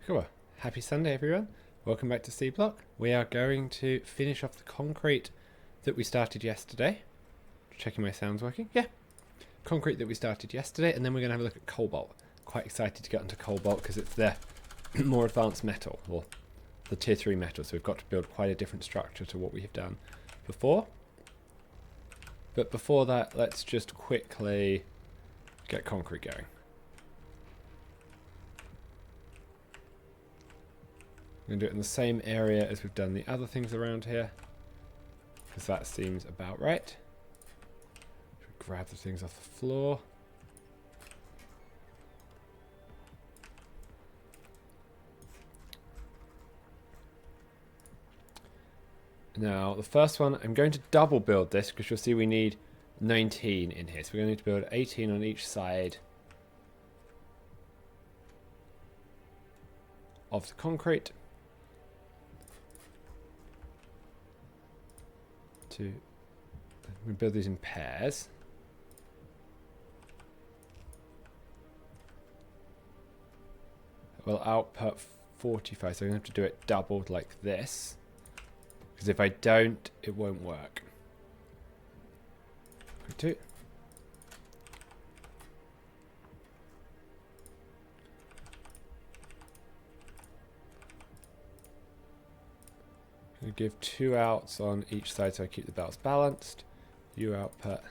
Cool. Happy Sunday, everyone. Welcome back to C Block. We are going to finish off the concrete that we started yesterday. Checking my sound's working. Yeah. Concrete that we started yesterday, and then we're going to have a look at Cobolt. Quite excited to get into Cobolt because it's the more advanced metal, or the tier 3 metal, so we've got to build quite a different structure to what we have done before. But before that, let's just quickly get concrete going. I'm going to do it in the same area as we've done the other things around here, because that seems about right. Grab the things off the floor. Now, the first one, I'm going to double build this, because you'll see we need 19 in here. So we're going to need to build 18 on each side of the concrete. We build these in pairs. Will output 45, so I'm going to have to do it doubled like this. Because if I don't, it won't work. 2. I'm going to give 2 outs on each side so I keep the belts balanced. You output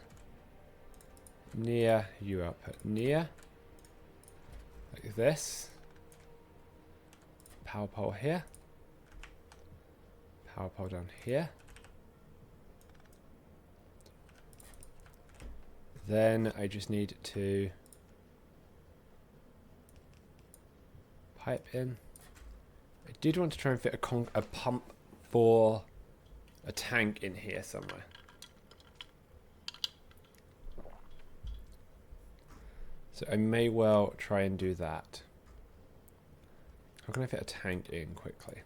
near, you output near. Like this. Power pole here. Power pole down here. Then I just need to pipe in. I did want to try and fit a pump for a tank in here somewhere. So I may well try and do that. How can I fit a tank in quickly?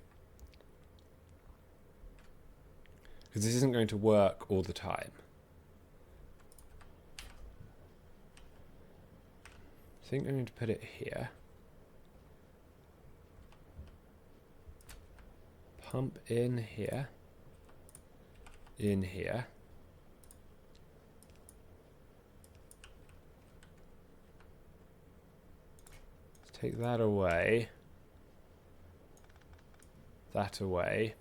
Because this isn't going to work all the time. I think I'm going to put it here. Pump in here. In here. Let's take that away. That away.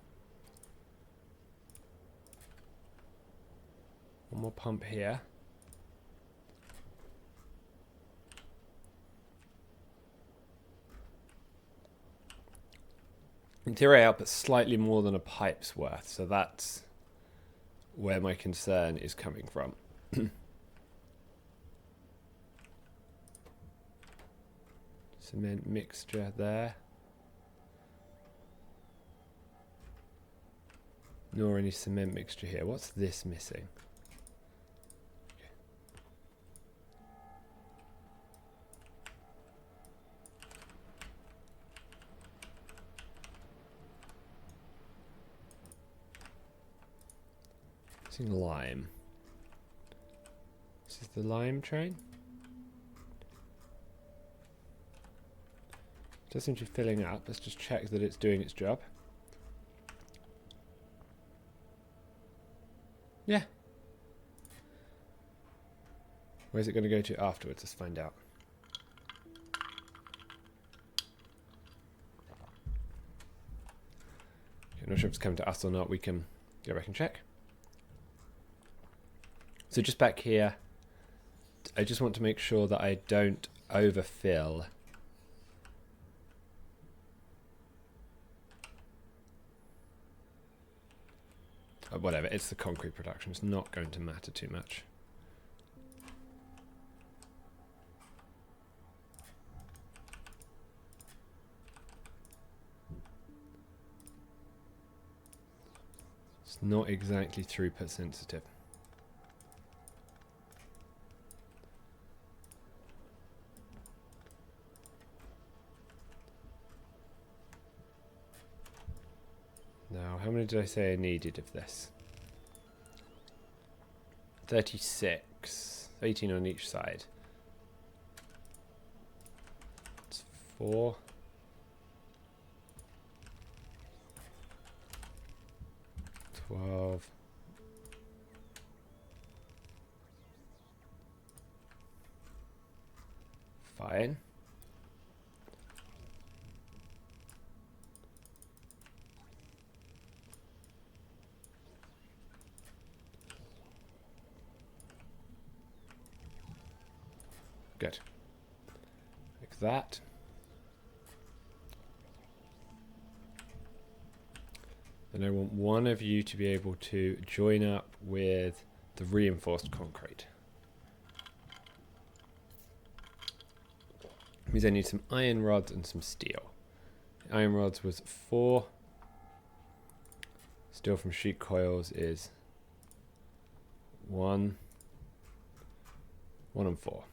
One more pump here. In theory, I output slightly more than a pipe's worth, so that's where my concern is coming from. Cement mixture there. Nor any cement mixture here. What's this missing? Okay. Missing lime. This is the lime train. It does seem to be filling up. Let's just check that it's doing its job. Yeah. Where's it going to go to afterwards? Let's find out. Okay, I'm not sure if it's coming to us or not. We can go back and check. So just back here, I just want to make sure that I don't overfill. Whatever, it's the concrete production. It's not going to matter too much. It's not exactly throughput sensitive. Now, how many did I say I needed of this? 36. 18 on each side. It's 4. 12. Fine. Good. Like that. Then I want one of you to be able to join up with the reinforced concrete. Means I need some iron rods and some steel. Iron rods was 4. Steel from sheet coils is 1. 1 and 4.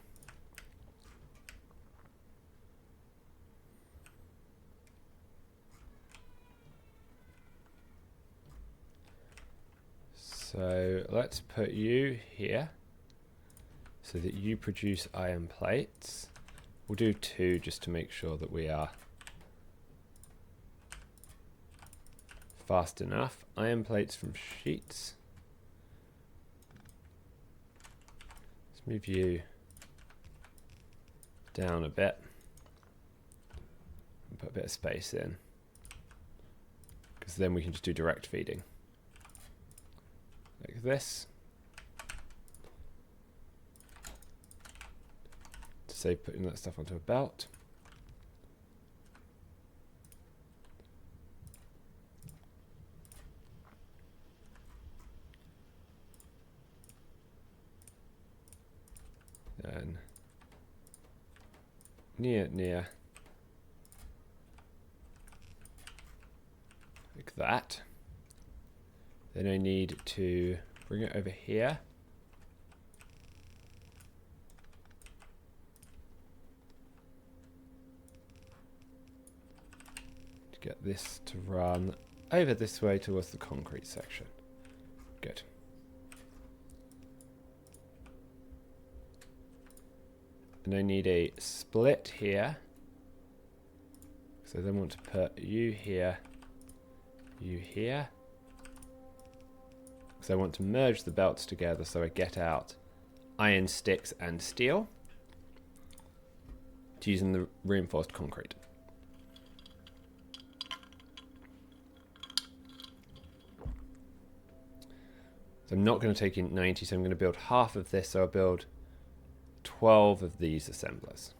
So let's put you here so that you produce iron plates. We'll do 2 just to make sure that we are fast enough. Iron plates from sheets. Let's move you down a bit and put a bit of space in, because then we can just do direct feeding. Like this. To save putting that stuff onto a belt. Then near. Like that. Then I need to bring it over here. To get this to run over this way towards the concrete section. Good. And I need a split here. So I then want to put you here, you here. So I want to merge the belts together so I get out iron sticks and steel to using the reinforced concrete. So I'm not going to take in 90, so I'm going to build half of this, so I'll build 12 of these assemblers.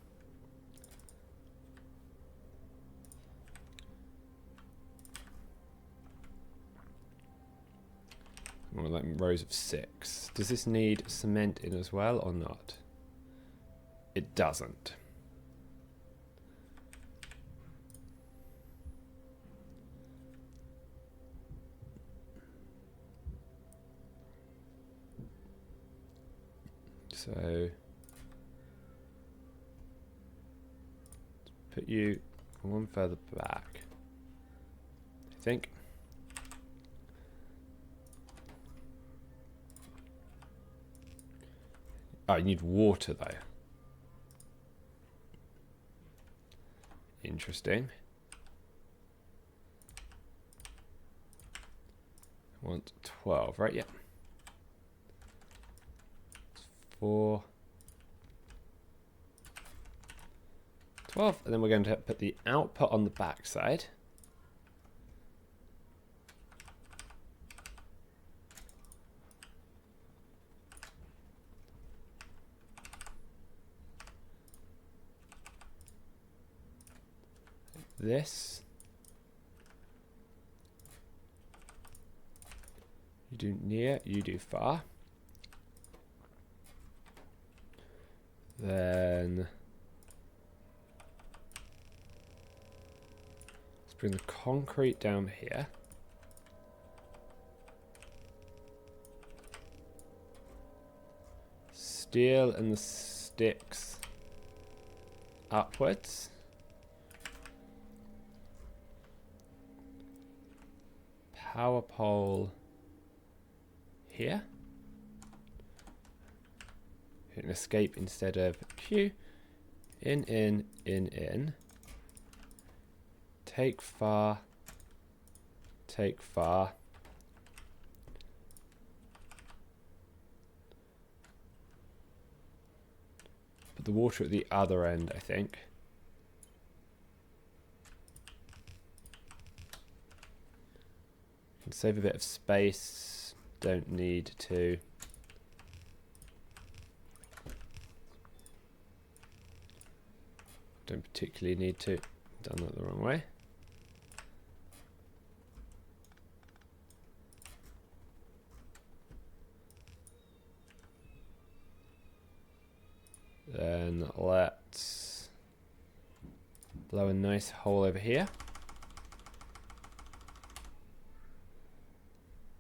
More like rows of 6. Does this need cement in as well or not? It doesn't. So let's put you one further back, I think. Oh, you need water though. Interesting. I want 12, right? Yeah. 4. 12, and then we're going to put the output on the back side. This. You do near, you do far. Then let's bring the concrete down here. Steel and the sticks upwards. Power pole here. Hit an escape instead of Q. In. Take far. Take far. the water at the other end, I think. Can save a bit of space. Don't need to. Don't particularly need to. Done that the wrong way. Then let's blow a nice hole over here.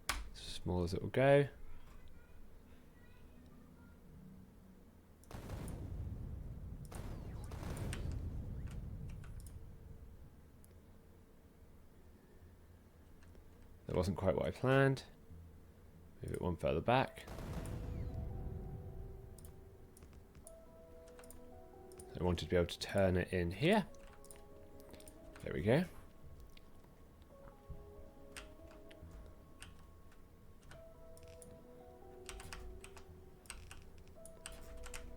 As small as it will go. That wasn't quite what I planned. Move it one further back. I wanted to be able to turn it in here. There we go.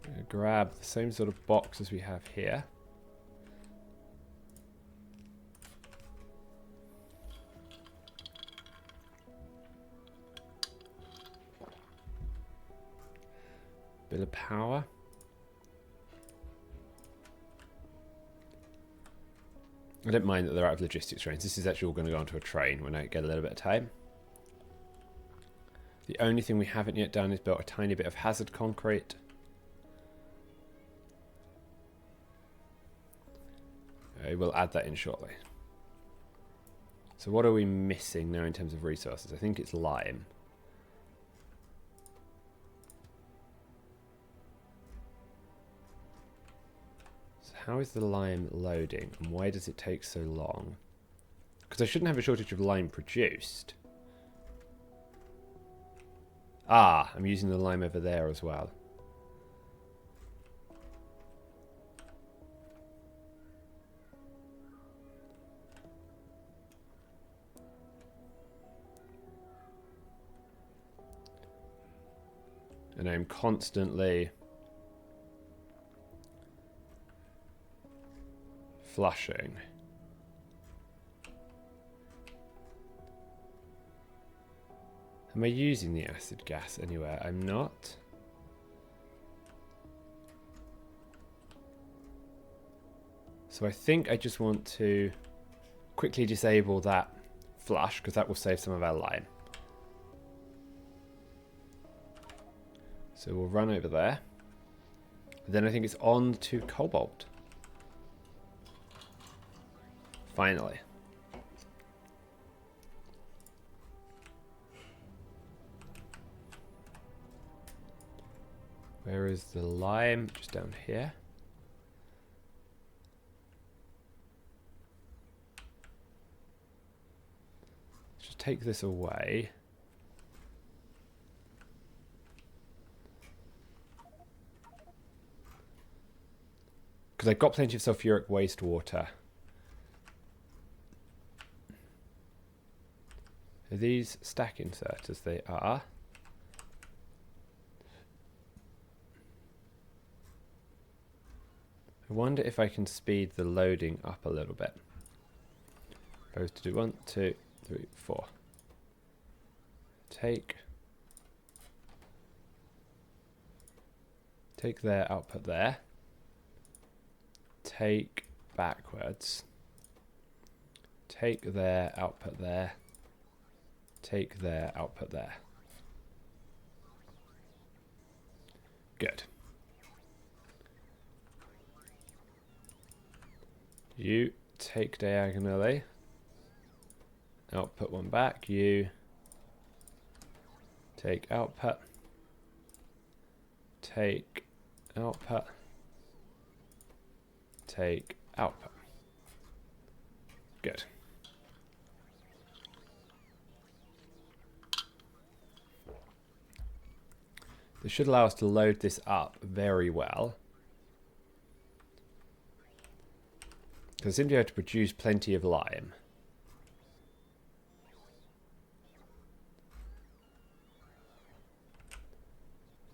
I'm going to grab the same sort of box as we have here. Bit of power. I don't mind that they're out of logistics trains. This is actually all going to go onto a train when I get a little bit of time. The only thing we haven't yet done is built a tiny bit of hazard concrete. We'll add that in shortly. So what are we missing now in terms of resources? I think it's lime. How is the lime loading, and why does it take so long? Because I shouldn't have a shortage of lime produced. Ah, I'm using the lime over there as well. And I'm constantly flushing. Am I using the acid gas anywhere? I'm not. So I think I just want to quickly disable that flush because that will save some of our lime. So we'll run over there. Then I think it's on to Cobolt. Finally. Where is the lime? Just down here. Let's just take this away. Because I've got plenty of sulfuric wastewater. Are these stack inserters? They are. I wonder if I can speed the loading up a little bit. If I was to do 1, 2, 3, 4. Take their output there. Take backwards. Take their output there. Take their output there. Good. You take diagonally. Output one back. You take output. Take output. Take output. Good. This should allow us to load this up very well. Because I seem to be able to produce plenty of lime.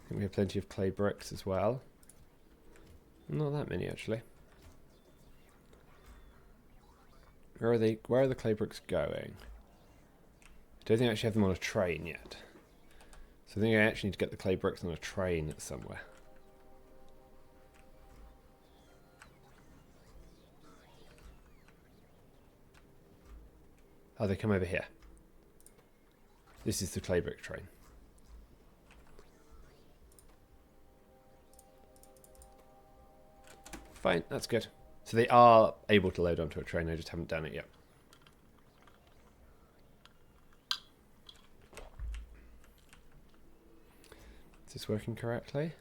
I think we have plenty of clay bricks as well. Not that many, actually. Where are the clay bricks going? I don't think I actually have them on a train yet. So I think I actually need to get the clay bricks on a train somewhere. Oh, they come over here. This is the clay brick train. Fine, that's good. So they are able to load onto a train, I just haven't done it yet. Is this working correctly?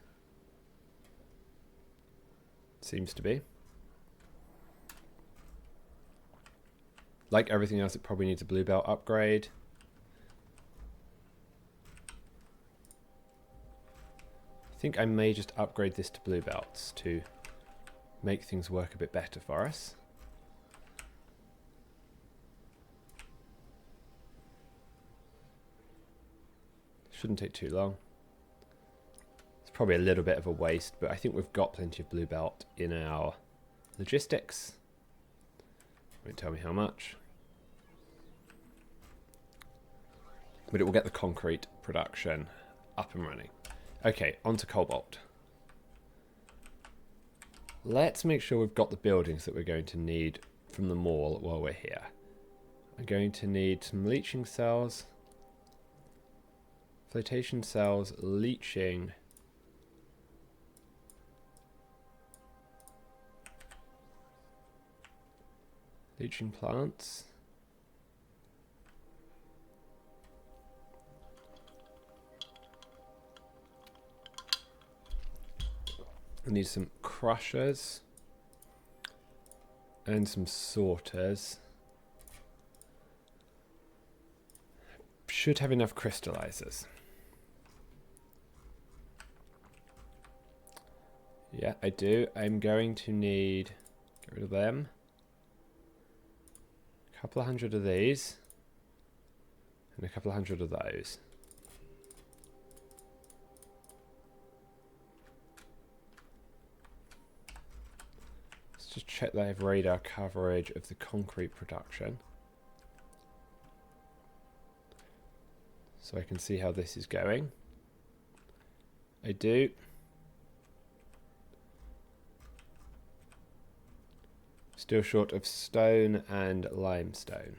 Seems to be. Like everything else, it probably needs a blue belt upgrade. I think I may just upgrade this to blue belts to make things work a bit better for us. Shouldn't take too long. It's probably a little bit of a waste, but I think we've got plenty of blue belt in our logistics. Won't tell me how much. But it will get the concrete production up and running. Okay, on to Cobolt. Let's make sure we've got the buildings that we're going to need from the mall while we're here. I'm going to need some leaching cells, flotation cells, leaching, plants. I need some crushers and some sorters. Should have enough crystallizers. Yeah, I do. I'm going to need, get rid of them. A couple of hundred of these. And a couple of hundred of those. Just check that I have radar coverage of the concrete production. So I can see how this is going. I do. Still short of stone and limestone.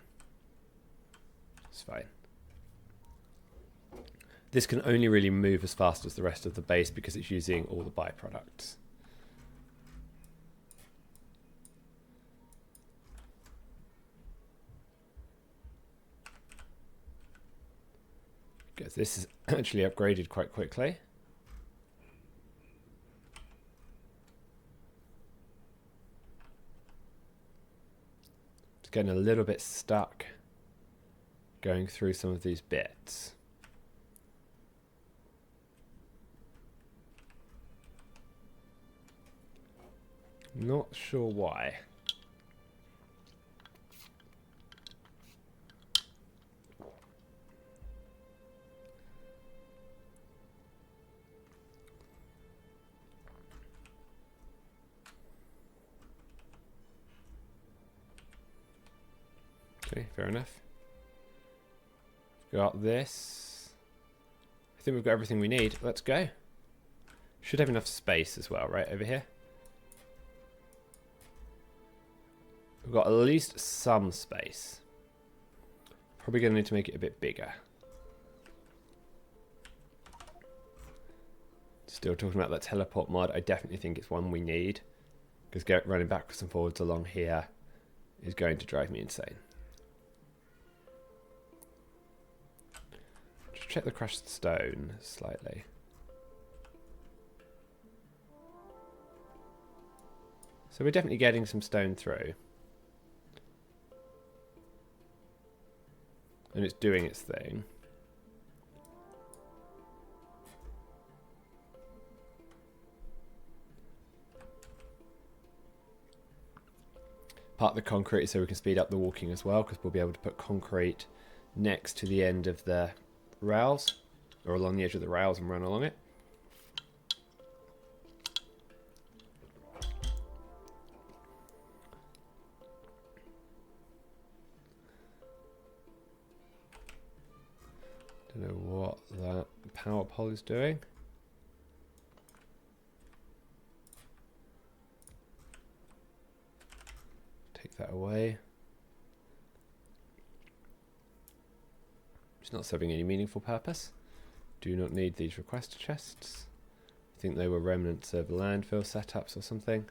It's fine. This can only really move as fast as the rest of the base because it's using all the byproducts. Because this is actually upgraded quite quickly. It's getting a little bit stuck going through some of these bits. Not sure why. Okay, fair enough. We've got this. I think we've got everything we need. Let's go. Should have enough space as well, right over here. We've got at least some space. Probably going to need to make it a bit bigger. Still talking about that teleport mod. I definitely think it's one we need. Because running backwards and forwards along here is going to drive me insane. Just check the crushed stone slightly. So we're definitely getting some stone through. And it's doing its thing. Part of the concrete so we can speed up the walking as well, because we'll be able to put concrete next to the end of the rails, or along the edge of the rails and run along it. Don't know what that power pole is doing. Take that away. It's not serving any meaningful purpose. Do not need these requester chests. I think they were remnants of landfill setups or something.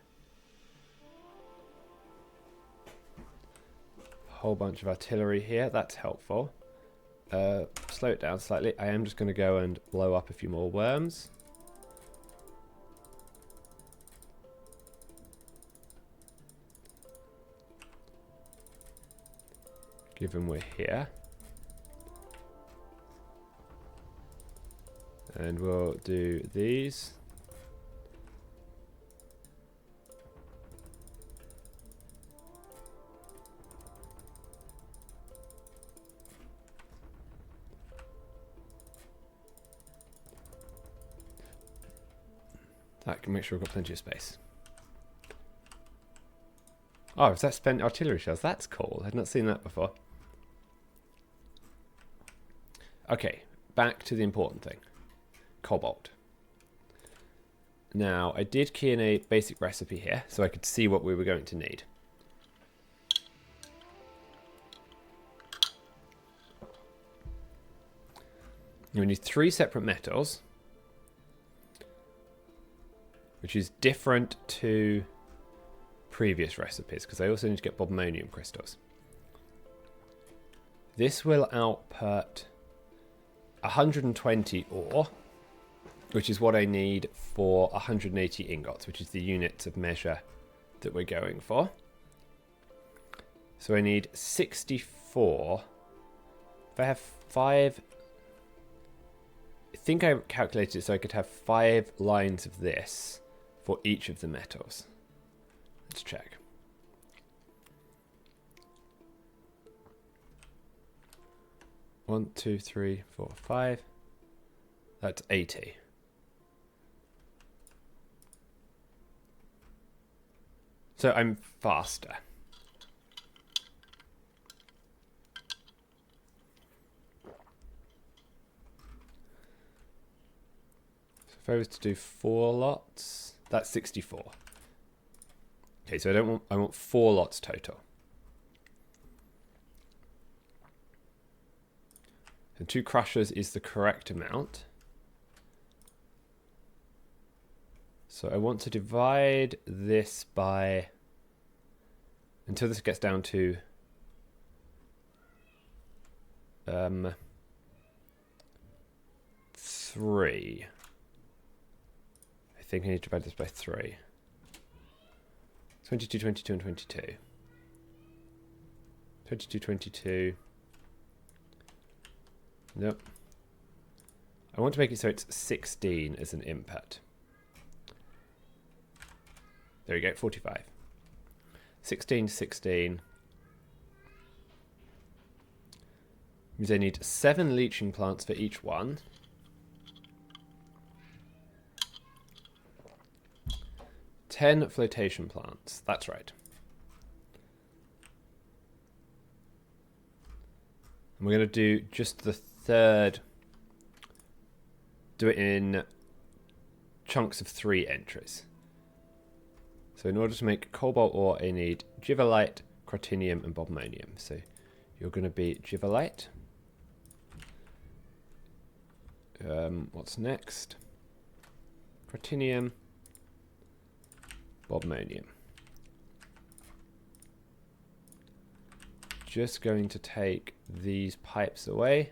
A whole bunch of artillery here. That's helpful. Slow it down slightly. I am just going to go and blow up a few more worms. Given we're here. And we'll do these. That can make sure we've got plenty of space. Oh, is that spent artillery shells? That's cool. I've not seen that before. Okay, back to the important thing. Cobolt. Now, I did key in a basic recipe here, so I could see what we were going to need. We need 3 separate metals, which is different to previous recipes, because I also need to get bobmonium crystals. This will output 120 ore, which is what I need for 180 ingots, which is the units of measure that we're going for. So I need 64. If I have 5... I think I calculated it so I could have 5 lines of this for each of the metals. Let's check. One, two, three, 4, 5. That's 80. So I'm faster. So if I was to do 4 lots, that's 64. Okay, so I want 4 lots total. And 2 crushers is the correct amount. So I want to divide this by, until this gets down to 3. I think I need to divide this by 3. 22, 22, and 22. 22, 22. Nope. I want to make it so it's 16 as an input. There we go, 45. 16, 16. Means I need 7 leaching plants for each one. 10 flotation plants. That's right. And we're going to do just the third. Do it in chunks of 3 entries. So in order to make cobalt ore, I need givalite, crotinium, and bobmonium. So you're going to be givalite. What's next? Crotinium, bobmonium. Just going to take these pipes away.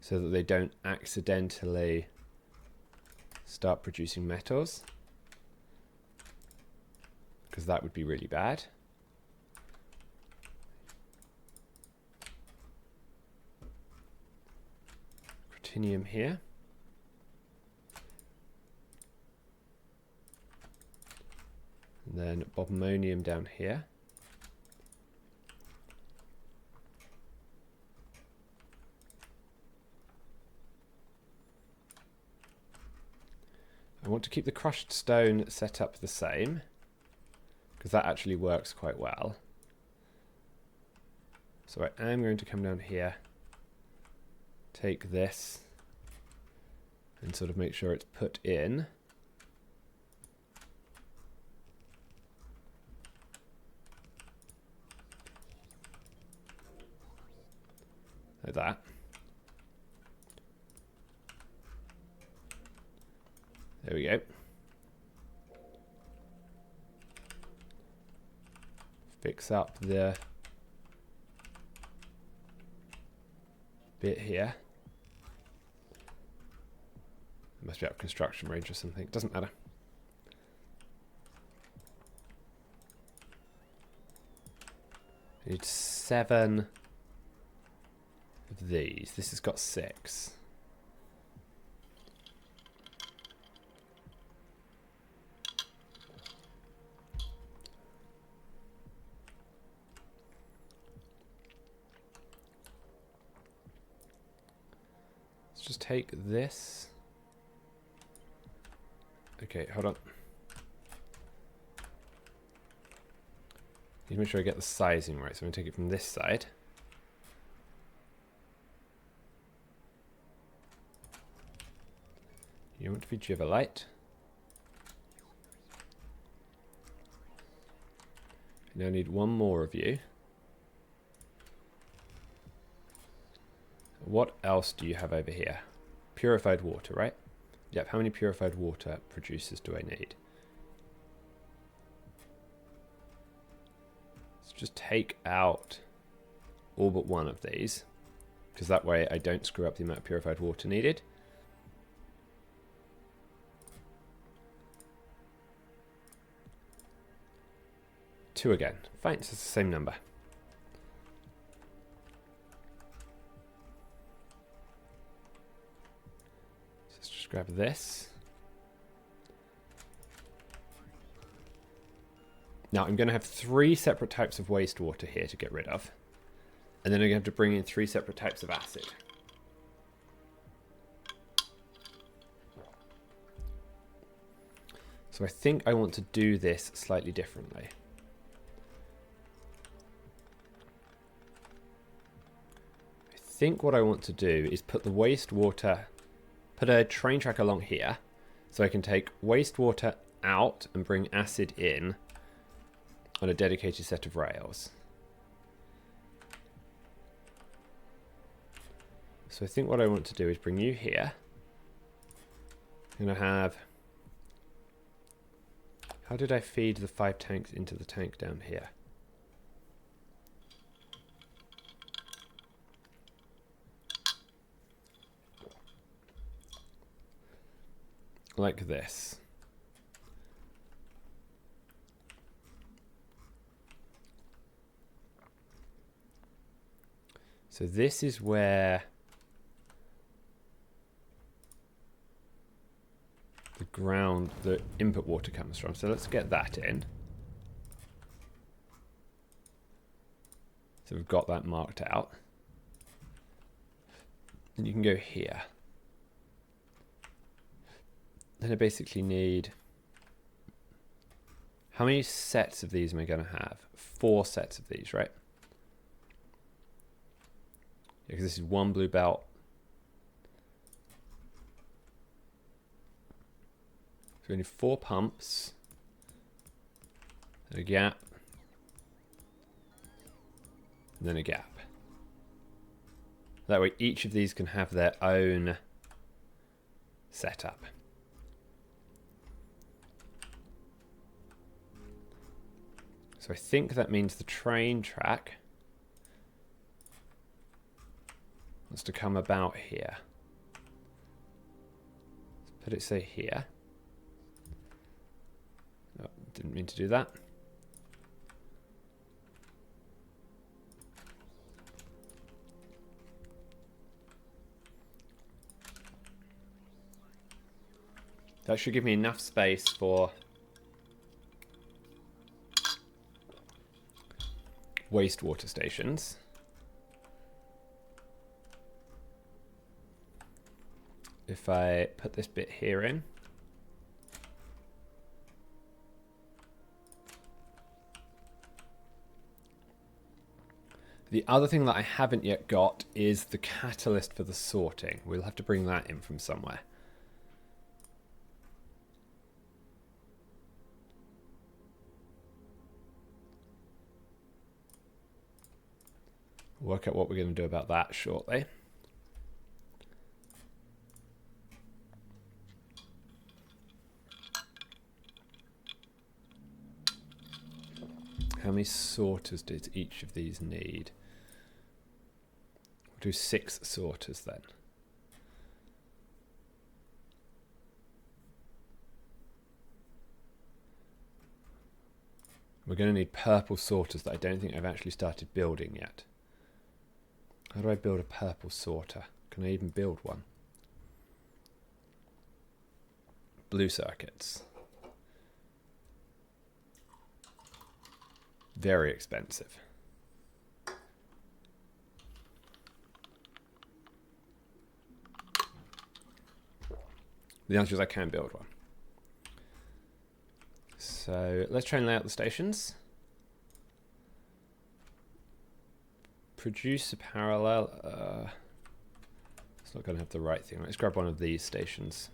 So that they don't accidentally start producing metals, because that would be really bad. Crotinium here. And then bobmonium down here. I want to keep the crushed stone set up the same. because that actually works quite well. So I am going to come down here, take this, and sort of make sure it's put in. Like that. There we go. Fix up the bit here. It must be out of construction range or something. It doesn't matter. I need 7 of these. This has got 6. Let's just take this. Okay, hold on. Need to make sure I get the sizing right, so I'm going to take it from this side. You want to be Jivalite. I now need 1 more of you. What else do you have over here? Purified water, right? Yep, how many purified water producers do I need? Let's just take out all but 1 of these, because that way I don't screw up the amount of purified water needed. Two again. Fine, so it's the same number. So let's just grab this. Now I'm going to have 3 separate types of wastewater here to get rid of. And then I'm going to have to bring in 3 separate types of acid. So I think I want to do this slightly differently. I think what I want to do is put the wastewater, put a train track along here, so I can take wastewater out and bring acid in on a dedicated set of rails. So I think what I want to do is bring you here. I'm going to have... How did I feed the 5 tanks into the tank down here? Like this. So this is where the input water comes from. So let's get that in. So we've got that marked out. And you can go here. Then I basically need... How many sets of these am I going to have? 4 sets of these, right? Yeah, because this is 1 blue belt. So we need 4 pumps. And a gap. And then a gap. That way each of these can have their own setup. So I think that means the train track wants to come about here. Let's put it, say, here. Oh, didn't mean to do that. That should give me enough space for wastewater stations. If I put this bit here in, The other thing that I haven't yet got is the catalyst for the sorting. We'll have to bring that in from somewhere. Work out what we're going to do about that shortly. How many sorters does each of these need? We'll do 6 sorters then. We're going to need purple sorters that I don't think I've actually started building yet. How do I build a purple sorter? Can I even build one? Blue circuits. Very expensive. The answer is I can build one. So let's try and lay out the stations. Produce a parallel. It's not going to have the right thing. Let's grab one of these stations.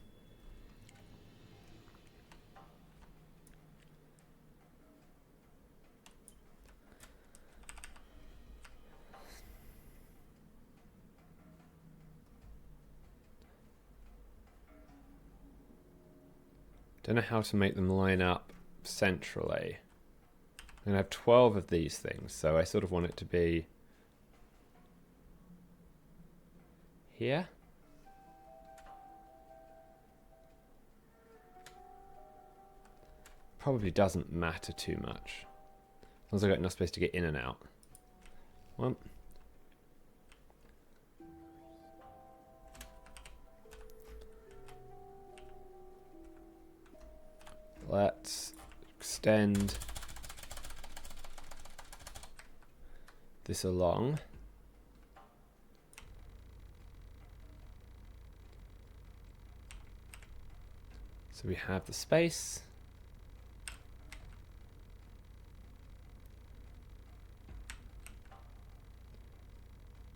Don't know how to make them line up centrally. I'm going to have 12 of these things, so I sort of want it to be here. Probably doesn't matter too much. As long as I've got enough space to get in and out. One. Let's extend this along. So we have the space.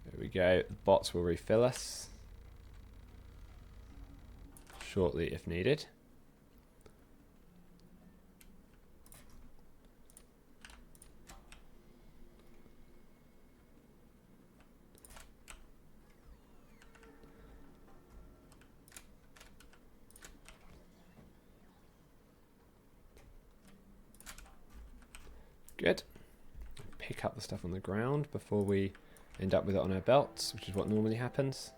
There we go. The bots will refill us shortly if needed. Good. Pick up the stuff on the ground before we end up with it on our belts, which is what normally happens.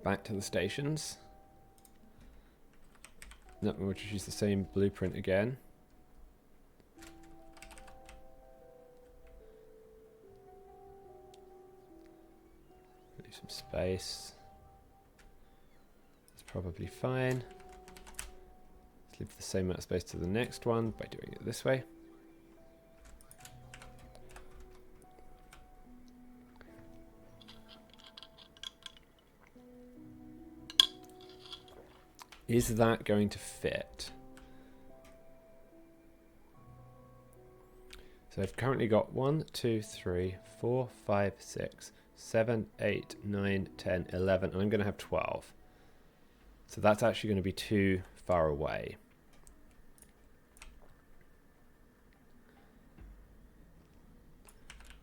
Back to the stations. No, we'll just use the same blueprint again. Leave some space. That's probably fine. Leave the same amount of space to the next one by doing it this way. Is that going to fit? So I've currently got 1, 2, 3, 4, 5, 6, 7, 8, 9, 10, 11, and I'm going to have 12. So that's actually going to be too far away.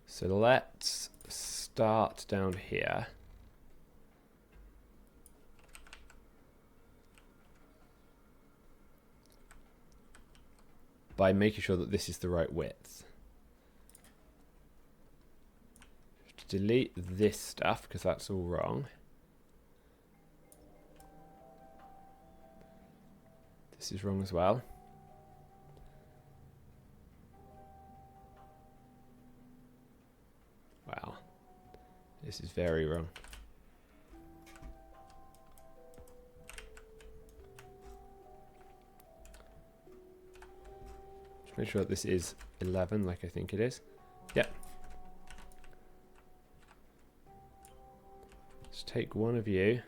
So let's start down here. By making sure that this is the right width. Delete this stuff because that's all wrong. This is wrong as well. Wow, this is very wrong. Just make sure that this is 11 like I think it is. Yep. Let's take one of you.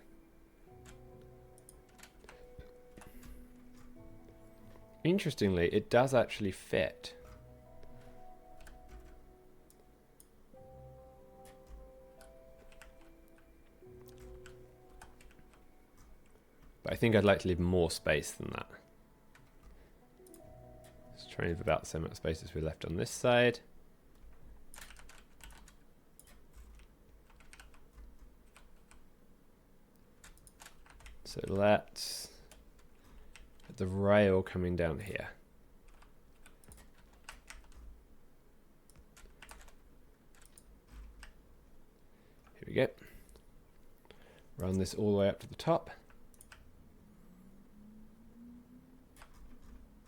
Interestingly, it does actually fit. But I think I'd like to leave more space than that. Let's try and leave about the same amount of space as we left on this side. So let's get the rail coming down here. Here we go. Run this all the way up to the top.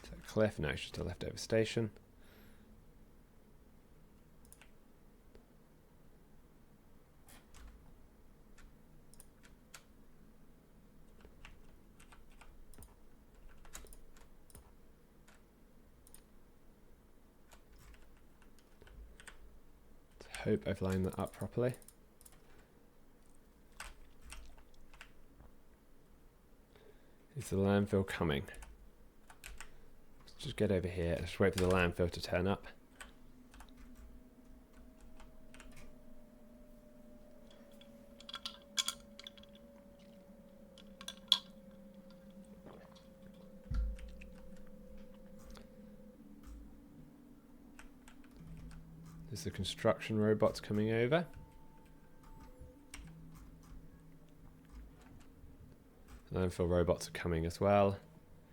Is that a cliff? No, it's just a leftover station. Hope I've lined that up properly. Is the landfill coming? Let's just get over here. Let's wait for the landfill to turn up. There's the construction robots coming over. Landfill robots are coming as well.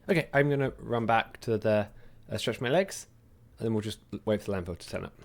Okay, I'm going to run back to the stretch my legs, and then we'll just wait for the landfill to turn up.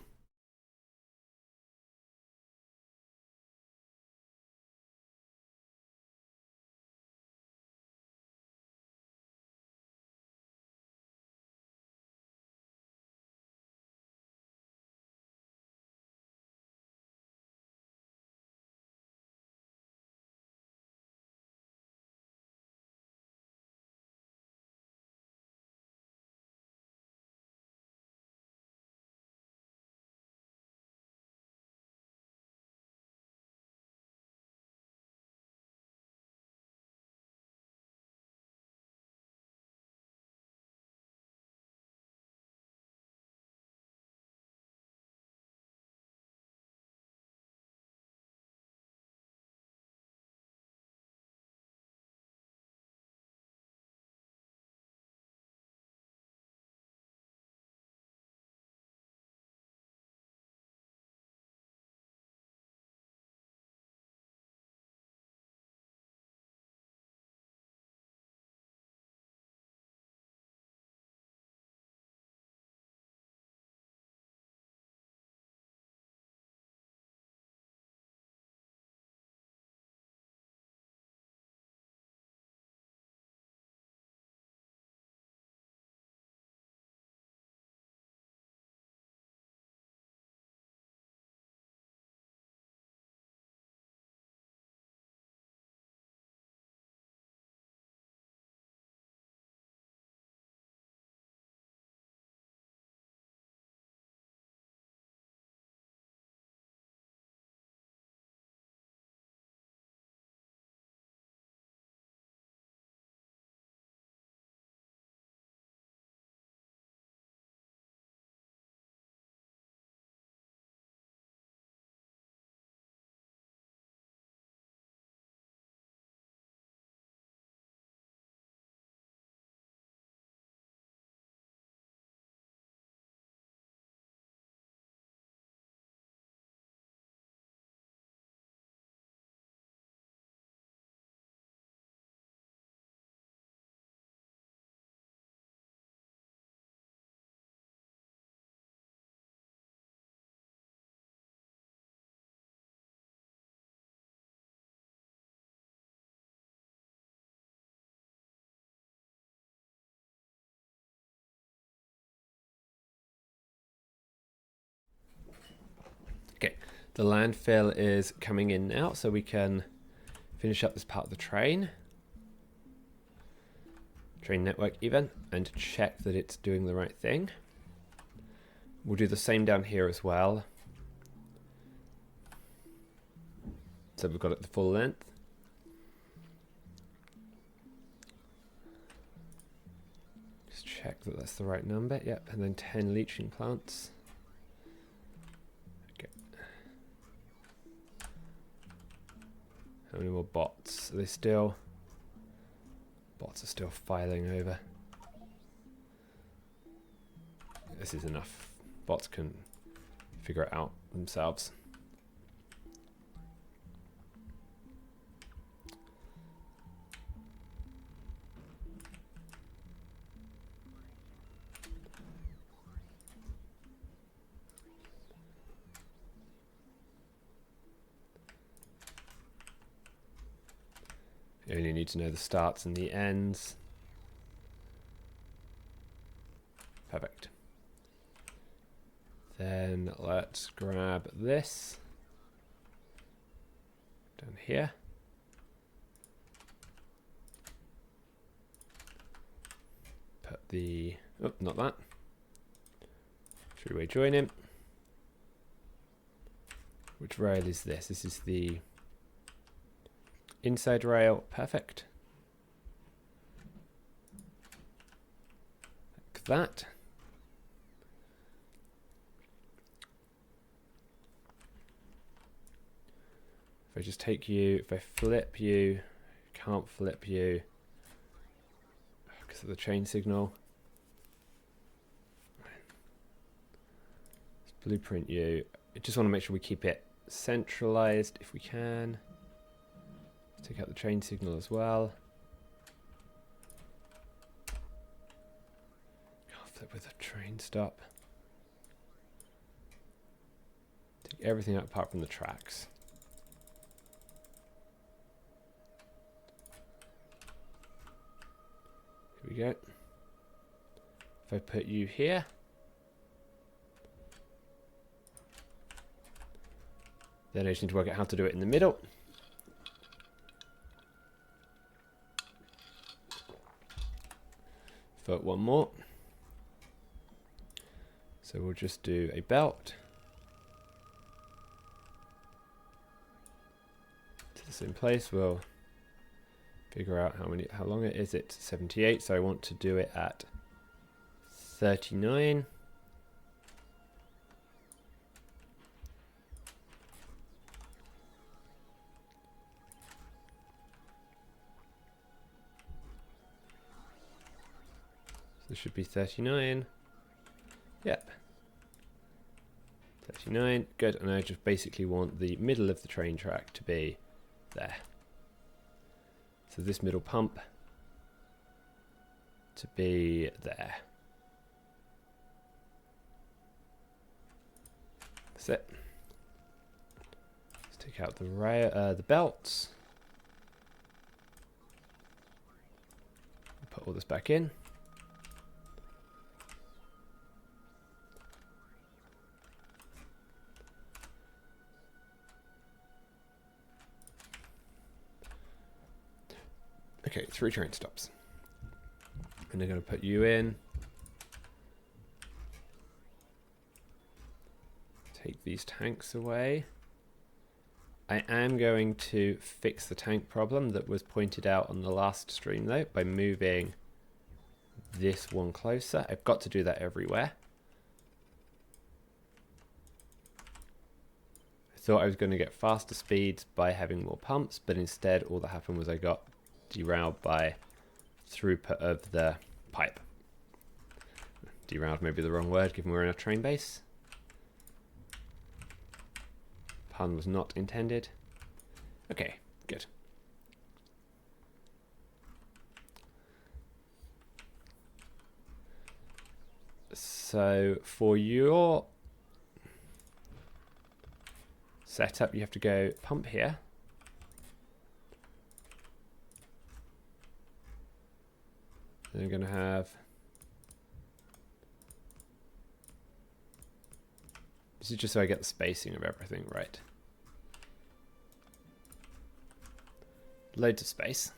Okay, the landfill is coming in now, so we can finish up this part of the train network even, and check that it's doing the right thing. We'll do the same down here as well. So we've got it the full length. Just check that that's the right number. Yep, and then 10 leaching plants. Okay. How many more bots? Are they still? Bots are still filing over. This is enough. Bots can figure it out themselves. You only need to know the starts and the ends. Perfect. Then let's grab this down here. Put the, oh, not that. Three-way join in. Which rail is this? This is the inside rail. Perfect. Like that. If I just take you, if I flip you, can't flip you because of the chain signal. Let's blueprint you. I just want to make sure we keep it centralized if we can. Let's take out the chain signal as well. Can't flip with a train stop. Take everything out apart from the tracks. Here we go. If I put you here, then I just need to work out how to do it in the middle. Put one more. So we'll just do a belt to the same place. We'll figure out how long it is. It's 78, so I want to do it at 39. So this should be 39. Yep. 39, good. And I just basically want the middle of the train track to be there. So this middle pump to be there. That's it. Let's take out the belts. Put all this back in. Okay, 3 train stops. And they're going to put you in. Take these tanks away. I am going to fix the tank problem that was pointed out on the last stream though by moving this one closer. I've got to do that everywhere. I thought I was going to get faster speeds by having more pumps, but instead all that happened was I got derailed by throughput of the pipe. Derailed may be the wrong word given we're in a train base. Pun was not intended. Okay, good. So for your setup you have to go pump here. Then I'm going to have, this is just so I get the spacing of everything right. Loads of space.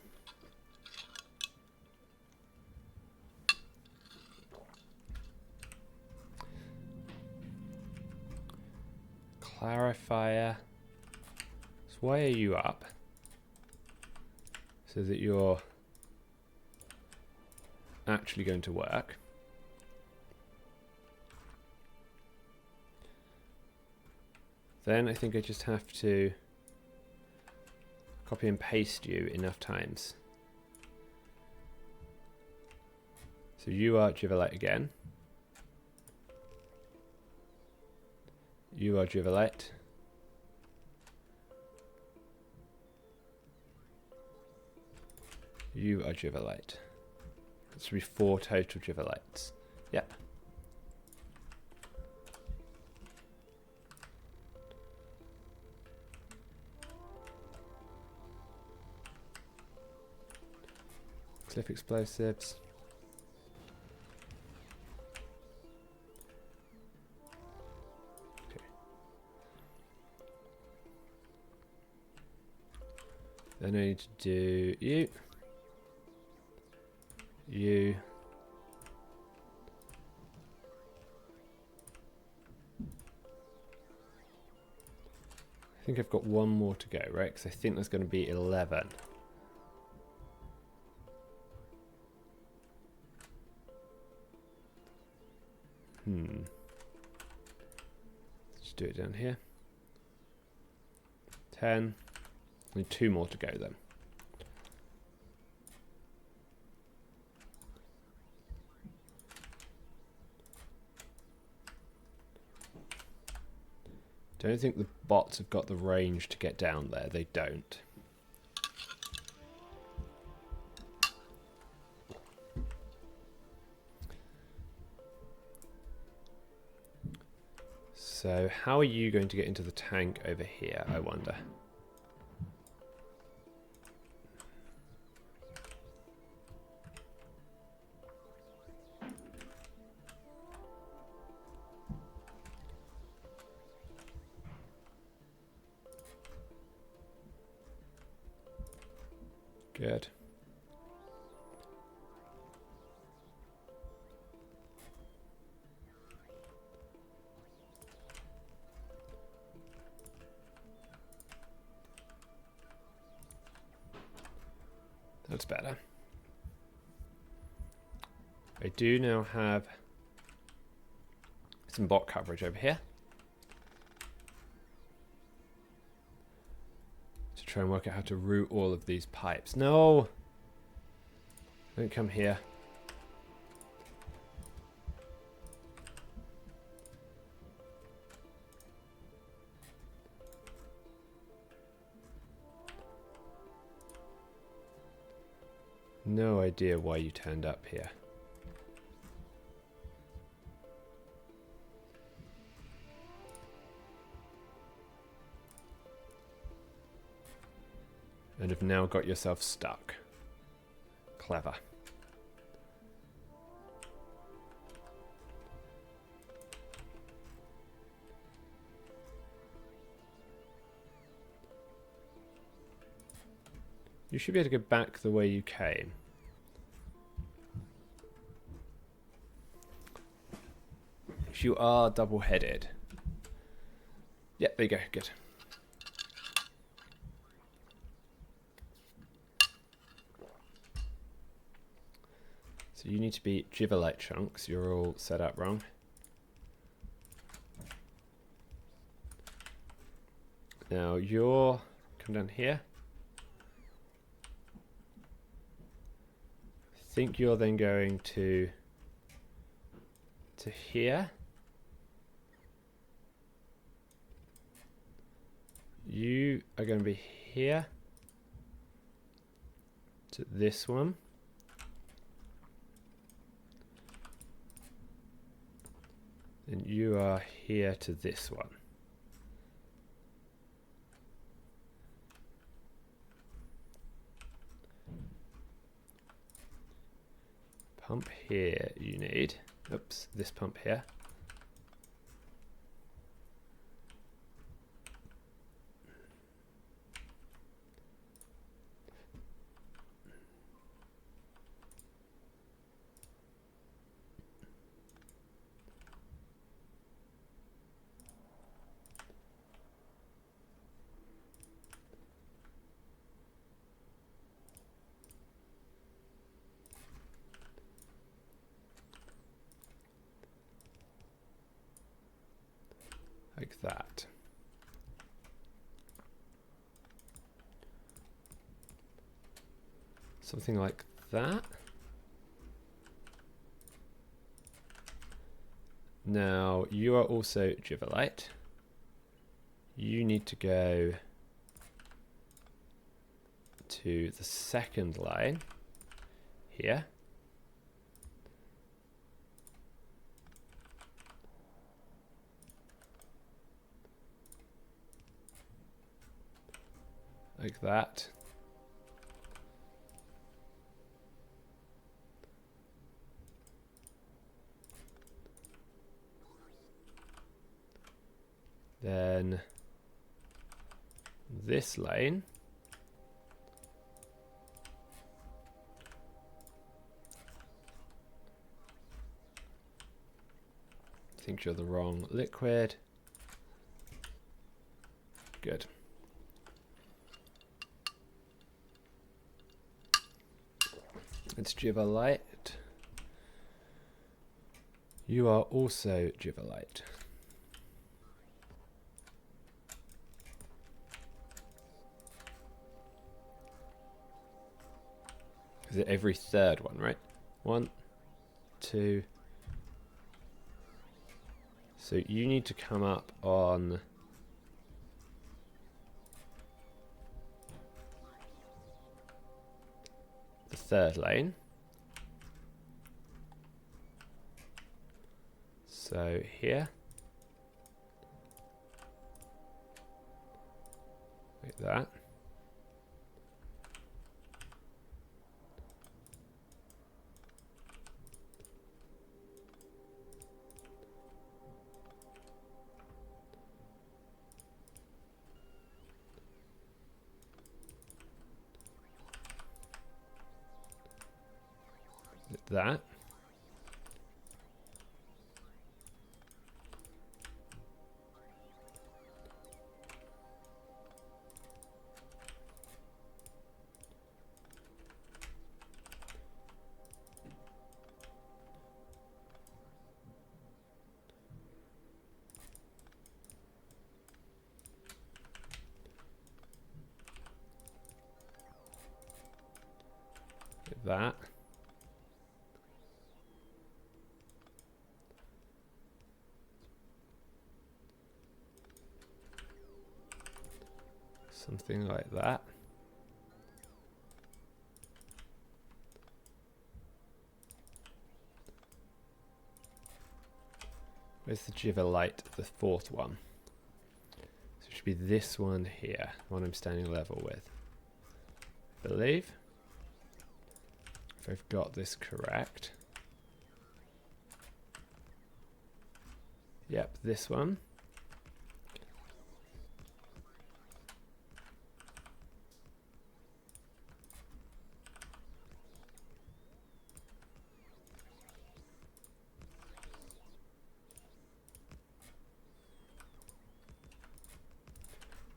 Clarifier. So why are you up? So that you're actually going to work. Then I think I just have to copy and paste you enough times So you are Jivalite again. You are Jivalite. You are Jivalite. That should be 4 total Jivalites. Yep. Cliff explosives. Okay. Then I need to do you. You. I think I've got one more to go, right? Because I think there's going to be 11. Let's do it down here. 10. Only 2 more to go then. Don't think the bots have got the range to get down there. They don't. So how are you going to get into the tank over here, I wonder? Good. That's better. I do now have some bot coverage over here. To try and work out how to route all of these pipes. No! Don't come here. No idea why you turned up here. And have now got yourself stuck. Clever. You should be able to go back the way you came. You are double-headed. Yep, there you go. Good. So you need to be Jivalite chunks. You're all set up wrong. Now you're... come down here. I think you're then going to here. You are going to be here to this one. And you are here to this one. Pump here you need. Oops, this pump here. Like that. Something like that. Now, you are also Jivalite. You need to go to the second line here. Like that. Then this lane. I think you're the wrong liquid. Good. It's Jivalite. You are also Jivalite. Is it every third one, right? 1, 2. So you need to come up on the third lane. So here. Like that. Like that. Like that. Something like that. Where's the Jivalite, the fourth one? So it should be this one here, the one I'm standing level with. I believe. If I've got this correct. Yep, this one.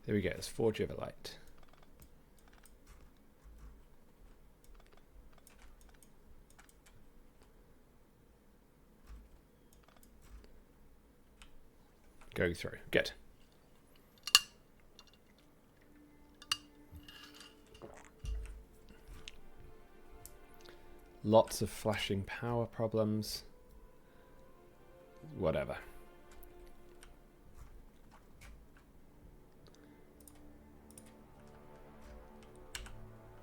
There we go, it's 4 Jivalite. Going through, good. Lots of flashing power problems. Whatever.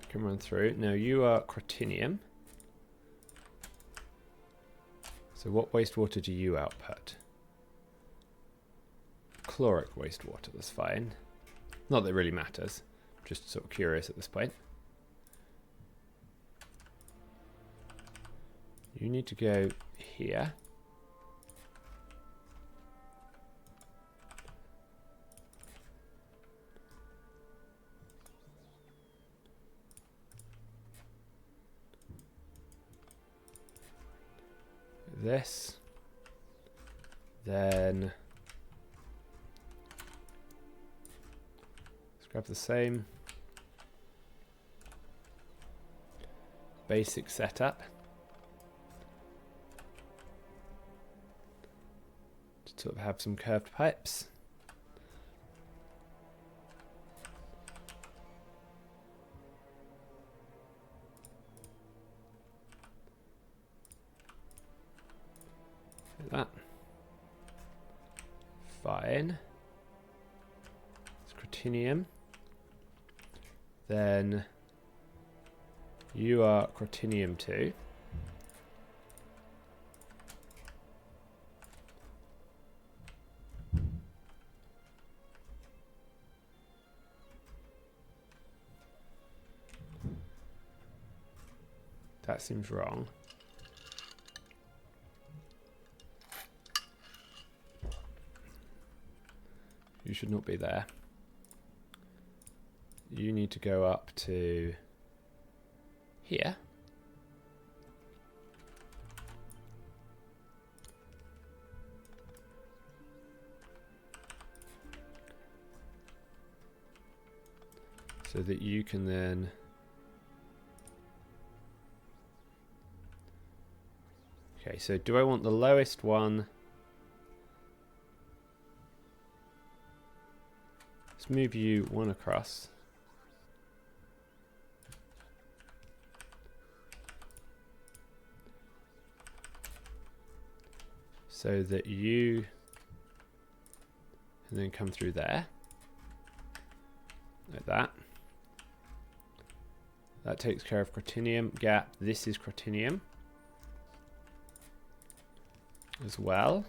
Can run through. Now you are Crotinium. So what wastewater do you output? Chloric wastewater, that's fine. Not that it really matters. Just sort of curious at this point. You need to go here. This. Then let's grab the same basic setup. To sort of have some curved pipes. Like that. fine. It's crotinium. Then you are crotinium 2. That seems wrong. You should not be there. You need to go up to here. So that you can then okay, so do I want the lowest one? Let's move you one across. So that you can then come through there. Like that. That takes care of crotinium gap. This is crotinium as well.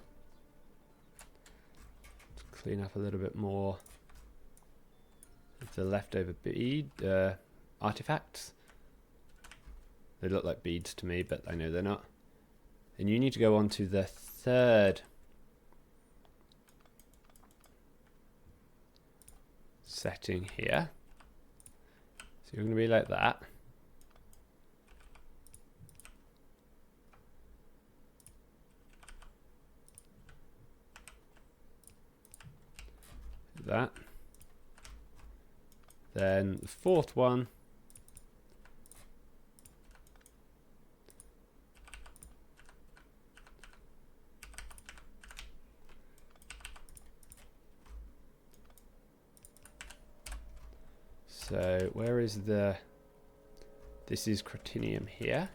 Let's clean up a little bit more of the leftover bead artifacts. They look like beads to me, but I know they're not. And you need to go on to the third setting here. So you're going to be like that. That. Then the fourth one. So where is the, this is crotinium here.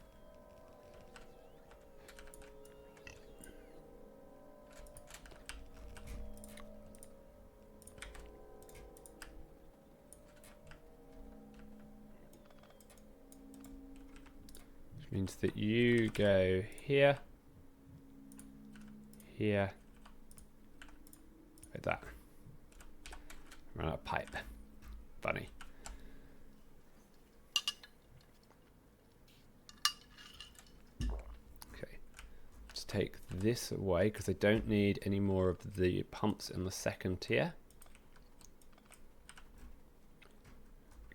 Which means that you go here, here, like that. Run out of pipe. Funny. Take this away because I don't need any more of the pumps in the second tier.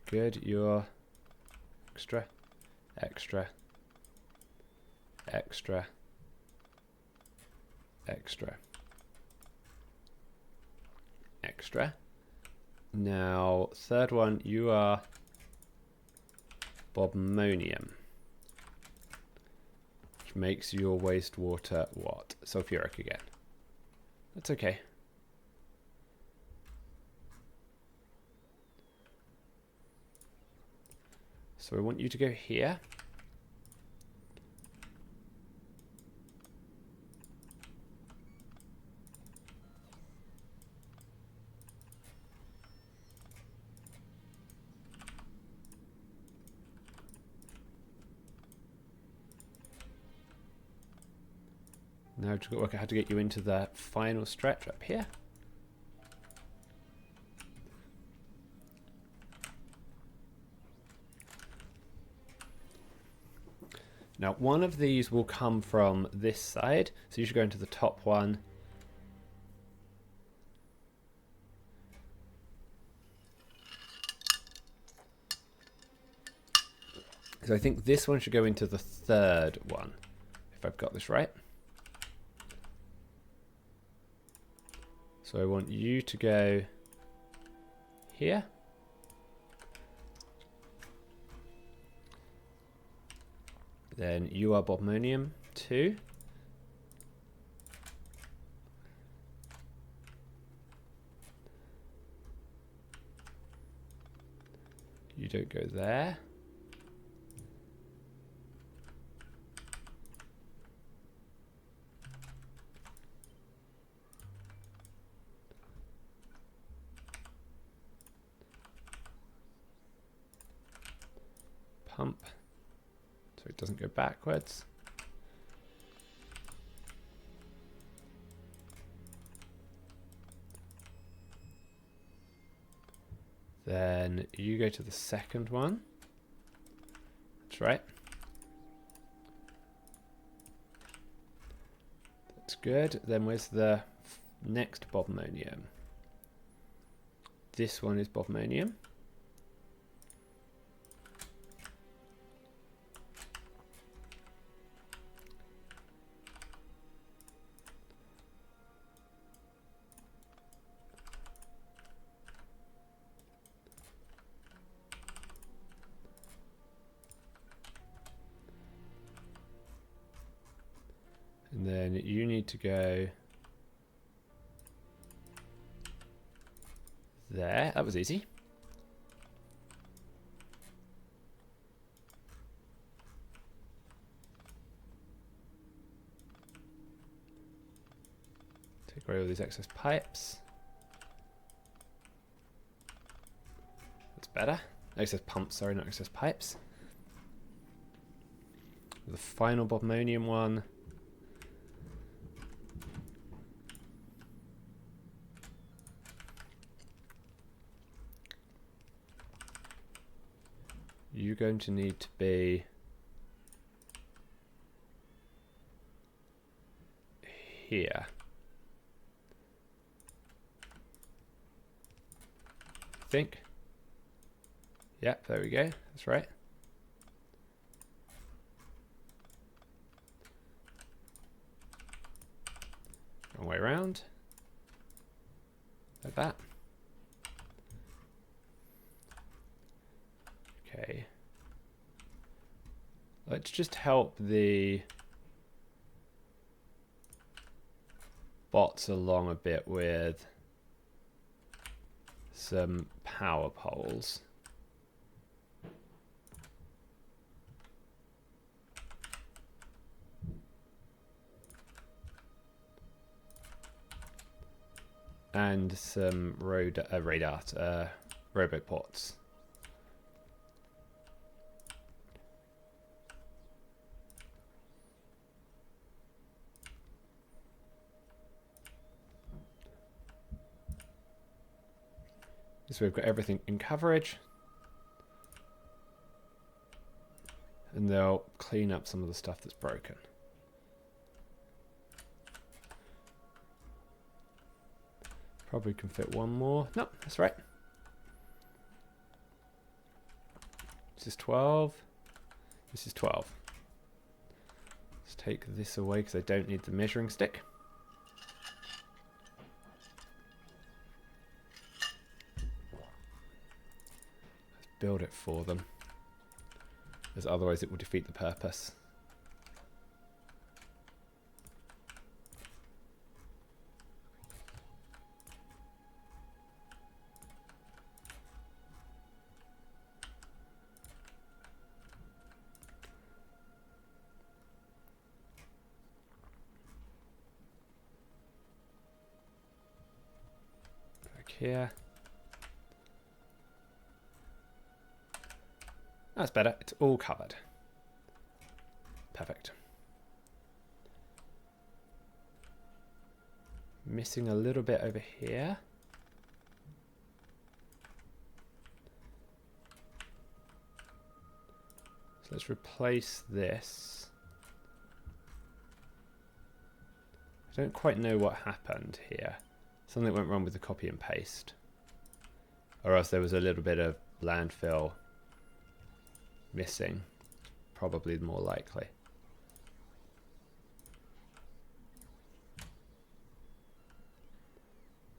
Good, you're extra, extra, extra, extra, extra. Now, third one, you are bobmonium. Makes your wastewater what? Sulfuric again. That's okay. So I want you to go here. Now I've got to work out how to get you into the final stretch up here. Now one of these will come from this side, so you should go into the top one. So I think this one should go into the third one, if I've got this right. So I want you to go here. Then you are bobmonium 2. You don't go there. so it doesn't go backwards. Then you go to the second one. That's right. That's good. Then where's the next bobmonium? This one is bobmonium. And then you need to go there. That was easy. Take away all these excess pipes. That's better. Excess pumps, sorry, not excess pipes. The final bobmonium one. You're going to need to be here. I think. Yep, there we go. That's right. Wrong way around. Like that. Okay. Let's just help the bots along a bit with some power poles. And some roboports. So we've got everything in coverage. And they'll clean up some of the stuff that's broken. Probably can fit one more. No, that's right. This is 12. This is 12. Let's take this away because I don't need the measuring stick. Let's build it for them, as otherwise it will defeat the purpose. Here. That's better. It's all covered. Perfect. Missing a little bit over here. So let's replace this. I don't quite know what happened here. Something went wrong with the copy and paste. Or else there was a little bit of landfill missing. Probably more likely.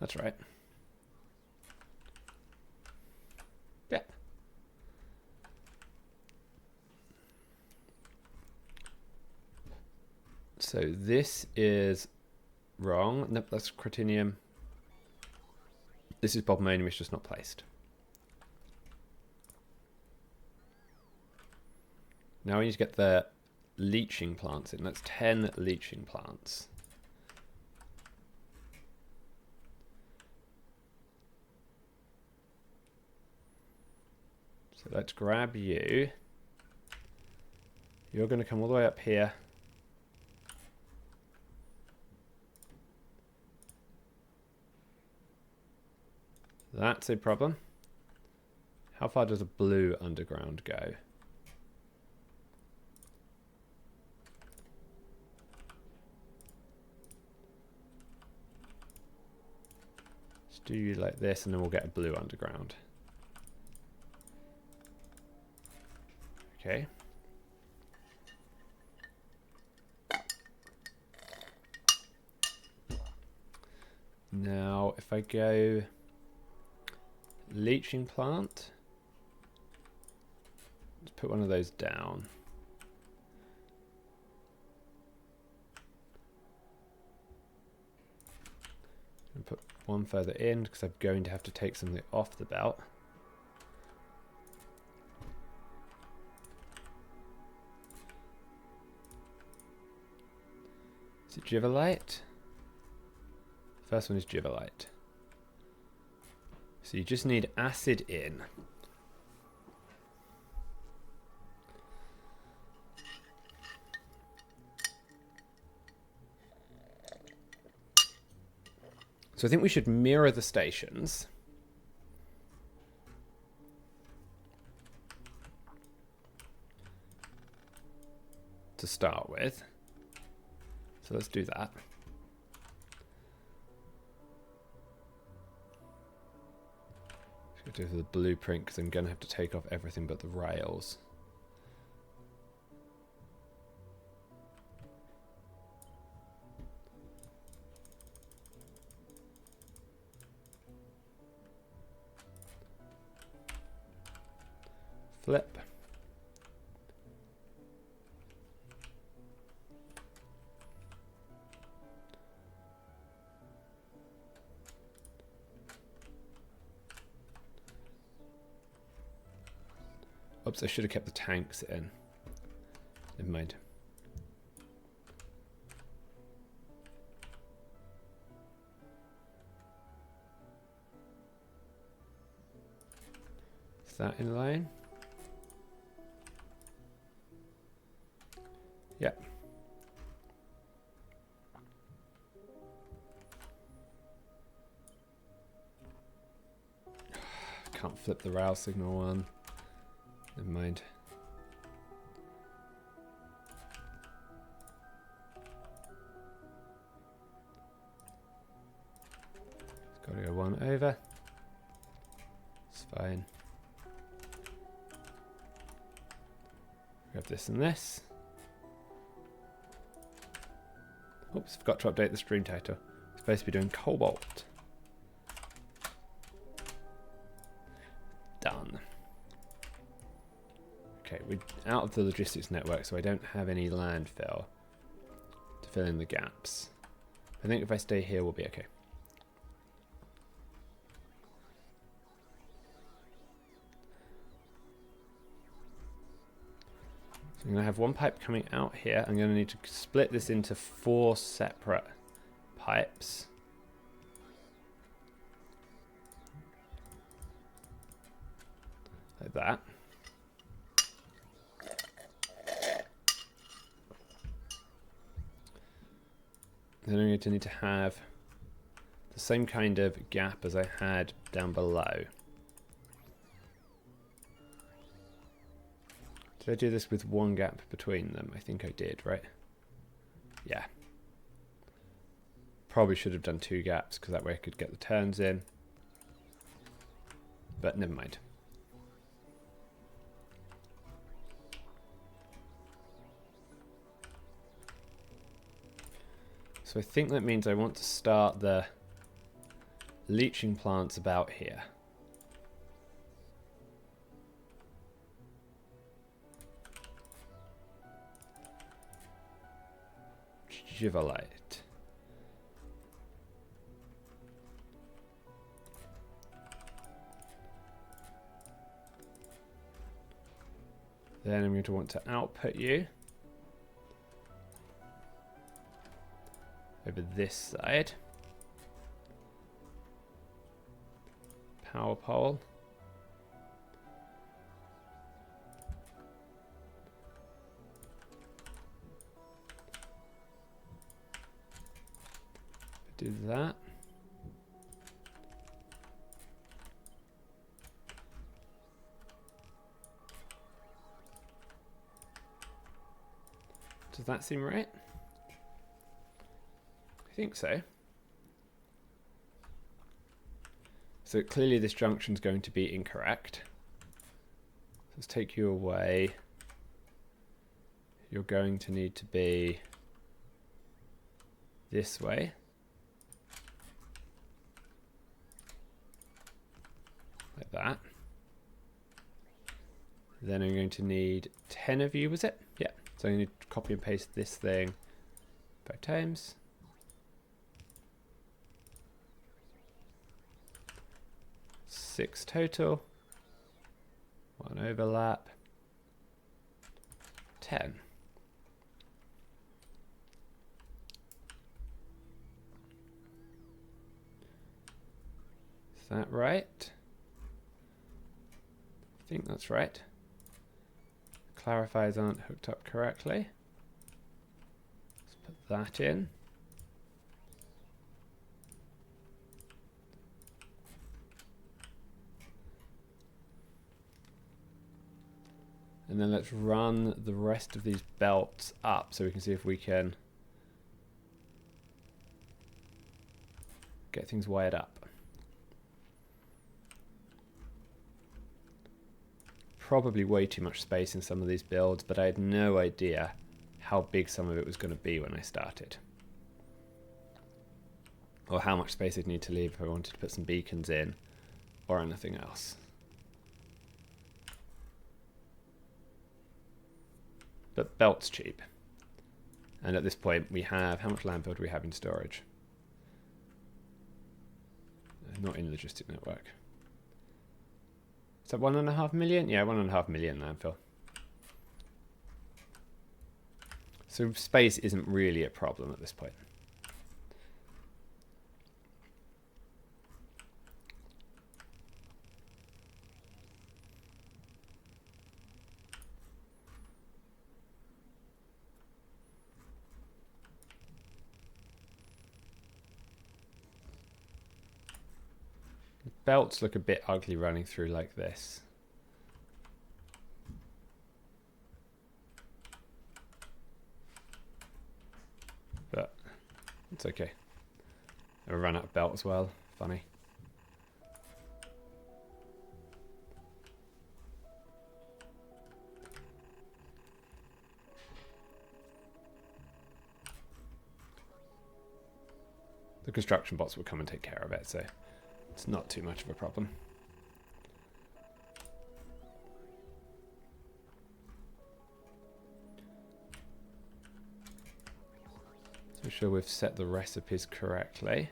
That's right. Yeah. So this is wrong. Nope, that's Cretinium. This is bobmonium, it's just not placed. Now we need to get the leaching plants in. That's 10 leaching plants. So let's grab you. You're going to come all the way up here. That's a problem. How far does a blue underground go? Let's do you like this and then we'll get a blue underground. Okay. Now, if I go leaching plant, let's put one of those down. And put one further in because I'm going to have to take something off the belt. Is it Giverlight? First one is Giverlight. So you just need acid in. So I think we should mirror the stations. To start with. So let's do that. Do the blueprint because I'm going to have to take off everything but the rails. Flip. Oops, I should have kept the tanks in. Never mind. Is that in line? Yep. Can't flip the rail signal one. Never mind. It's got to go one over. It's fine. Grab this and this. Oops, forgot to update the stream title. It's supposed to be doing Cobolt. Done. Okay, we're out of the logistics network, so I don't have any landfill to fill in the gaps. I think if I stay here, we'll be okay. So I'm going to have one pipe coming out here. I'm going to need to split this into 4 separate pipes. Like that. Then I'm going to need to have the same kind of gap as I had down below. Did I do this with one gap between them? I think I did, right? Yeah. Probably should have done 2 gaps because that way I could get the turns in. But never mind. So I think that means I want to start the leaching plants about here. Giverlight. Then I'm going to want to output you over this side. Power pole. Do that. Does that seem right? I think so. So clearly this junction is going to be incorrect. Let's take you away. You're going to need to be this way. Like that. Then I'm going to need 10 of you, was it? Yeah. So I'm going to copy and paste this thing 5 times. Six total. 1 overlap. 10. Is that right? I think that's right. Clarifiers aren't hooked up correctly. Let's put that in. And then let's run the rest of these belts up so we can see if we can get things wired up. Probably way too much space in some of these builds, but I had no idea how big some of it was going to be when I started. Or how much space I'd need to leave if I wanted to put some beacons in or anything else. But belt's cheap. And at this point we have, how much landfill do we have in storage? Not in logistic network. Is that 1.5 million? Yeah, 1.5 million landfill. So space isn't really a problem at this point. Belts look a bit ugly running through like this. But it's okay. I run out of belt as well. Funny. The construction bots will come and take care of it, so it's not too much of a problem. So we're sure we've set the recipes correctly.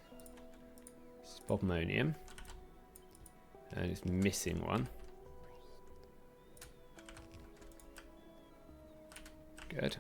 It's Bobmonium. And it's missing one. Good.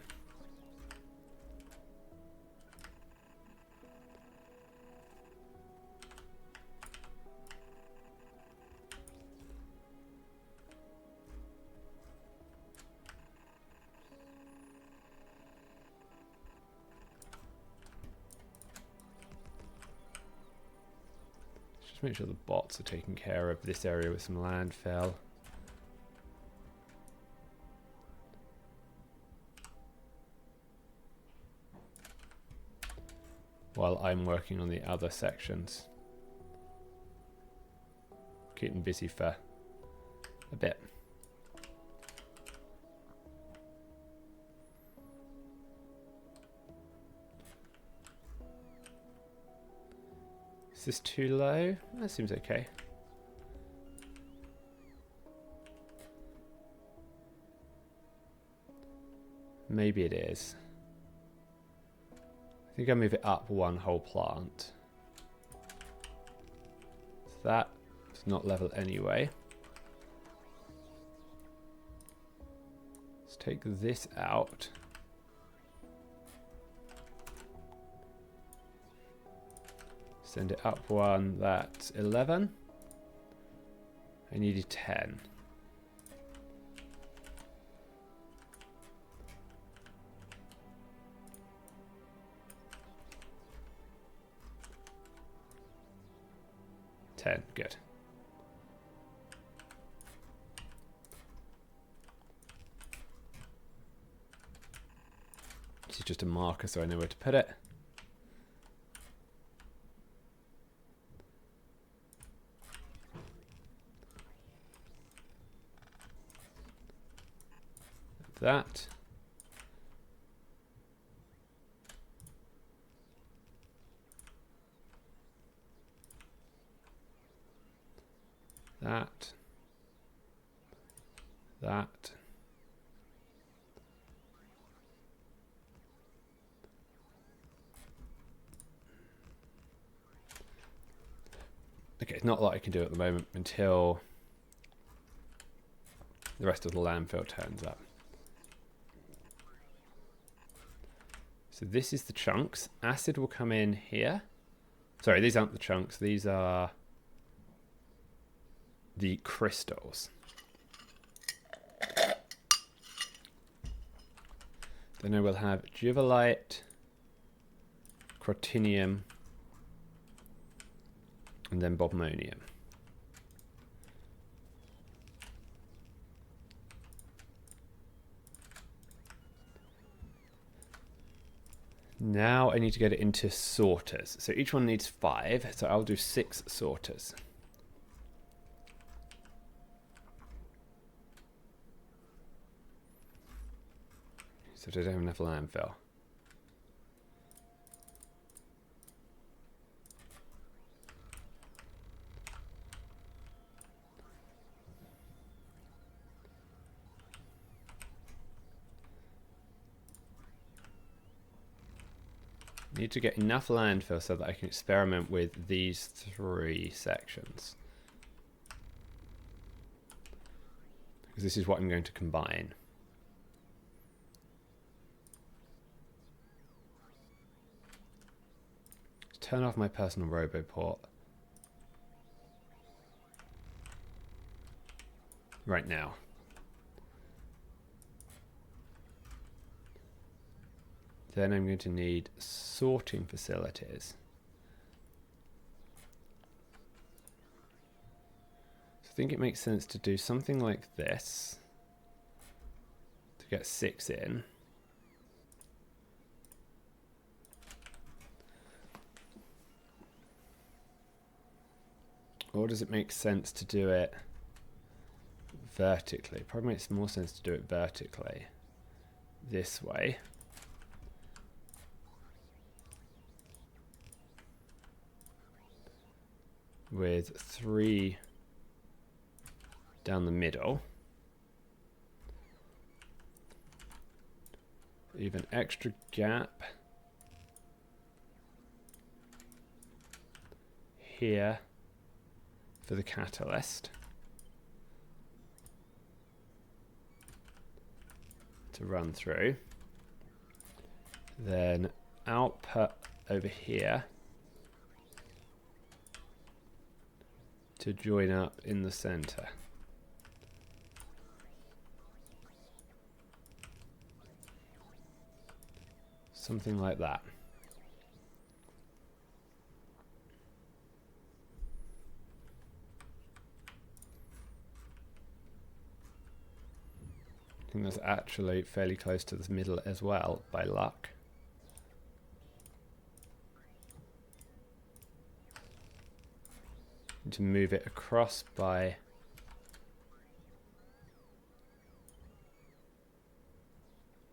Just make sure the bots are taking care of this area with some landfill. While I'm working on the other sections. Keep them busy for a bit. Is this too low? That seems okay. Maybe it is. I think I'll move it up one whole plant. So that is not level anyway. Let's take this out. Send it up one, that's 11. I needed 10. 10. Good. This is just a marker so I know where to put it. That. That. That. Okay, it's not a lot I can do at the moment until the rest of the landfill turns up. So this is the chunks. Acid will come in here. Sorry, these aren't the chunks. These are the crystals. Then I will have Juvelite, Crotinium, and then Bobmonium. Now I need to get it into sorters. So each one needs 5, so I'll do 6 sorters. So I don't have enough landfill. Need to get enough landfill so that I can experiment with these 3 sections. Because this is what I'm going to combine. Let's turn off my personal roboport right now. Then I'm going to need sorting facilities. So I think it makes sense to do something like this to get 6 in. Or does it make sense to do it vertically? Probably makes more sense to do it vertically this way. With 3 down the middle. Leave an extra gap here for the catalyst to run through. Then output over here to join up in the center. Something like that. I think that's actually fairly close to the middle as well, by luck. To move it across by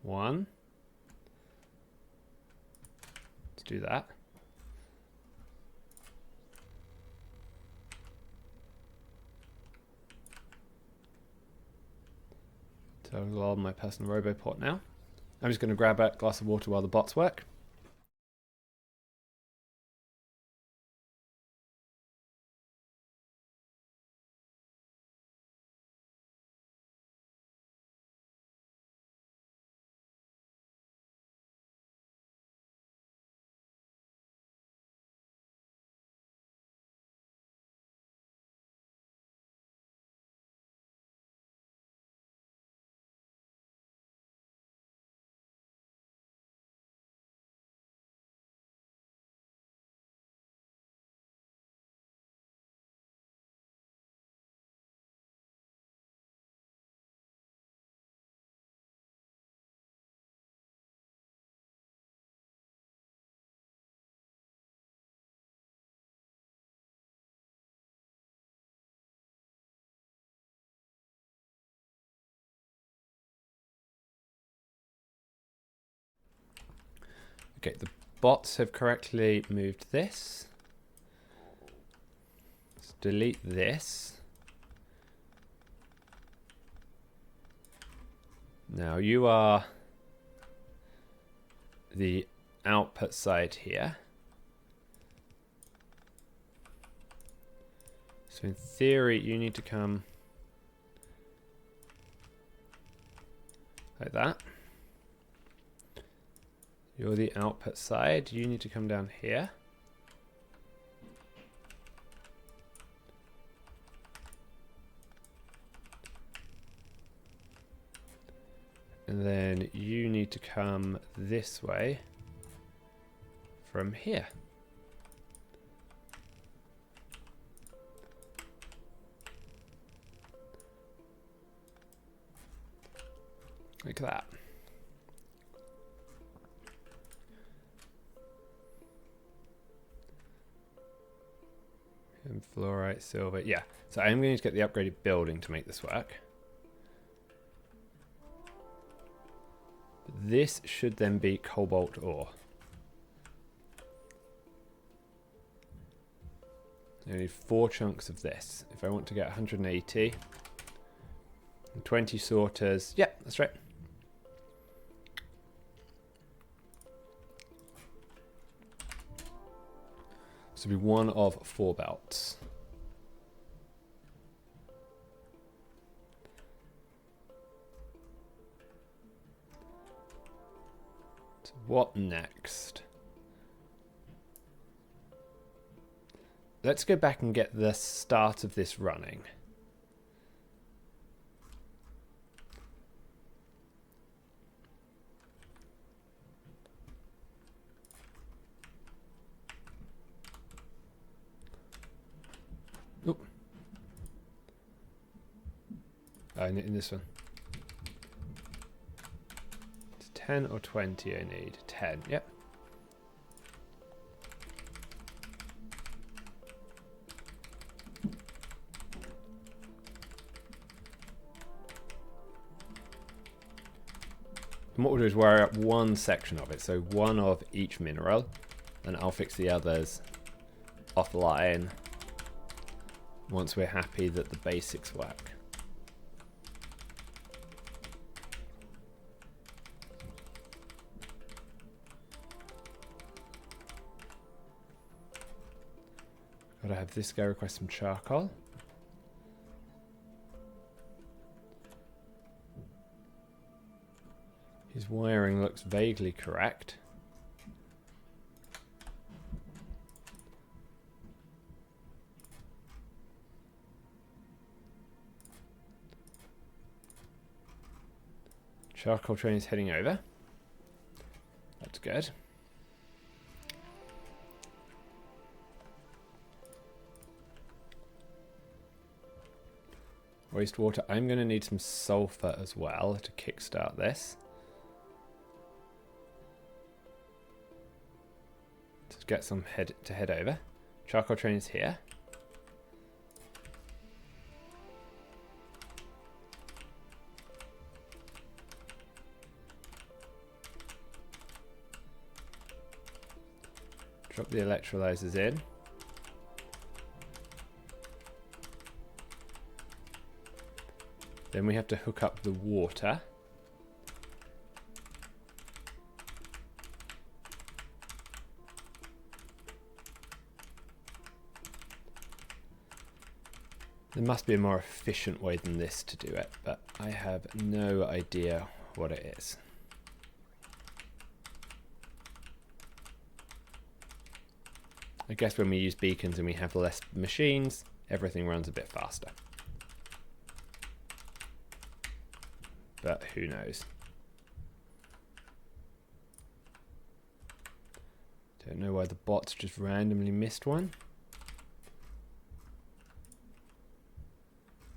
1. Let's do that. So I'll log my personal roboport now. I'm just going to grab a glass of water while the bots work. Okay, the bots have correctly moved this. Let's delete this. Now you are the output side here. So in theory, you need to come like that. You're the output side. You need to come down here. And then you need to come this way from here. Like that. And fluorite, silver. Yeah. So I'm going to get the upgraded building to make this work. This should then be cobalt ore. I need 4 chunks of this. If I want to get 180. And 20 sorters. Yeah, that's right. This will be 1 of 4 belts. So what next? Let's go back and get the start of this running. Oop. Oh, in this one. It's 10 or 20 I need. 10, yep. And what we'll do is wire up one section of it, so 1 of each mineral, and I'll fix the others offline once we're happy that the basics work. Gotta have this guy request some charcoal. His wiring looks vaguely correct. Charcoal train is heading over. That's good. Wastewater. I'm going to need some sulfur as well to kickstart this. To get some head over. Charcoal train is here. Drop the electrolyzers in. Then we have to hook up the water. There must be a more efficient way than this to do it, but I have no idea what it is. I guess when we use beacons and we have less machines, everything runs a bit faster. But who knows? Don't know why the bots just randomly missed one.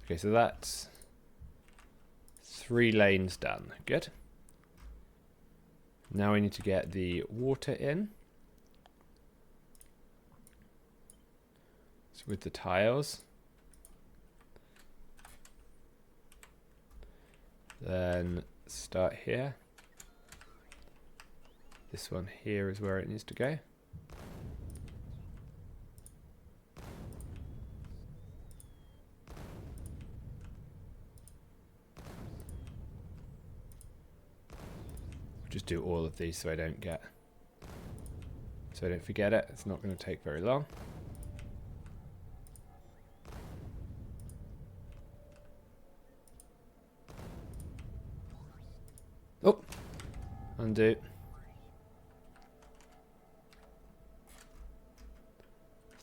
Okay, so that's 3 lanes done. Good. Now we need to get the water in. So with the tiles. Then start here. This one here is where it needs to go. Just do all of these so I don't forget it. It's not going to take very long. Oh, undo.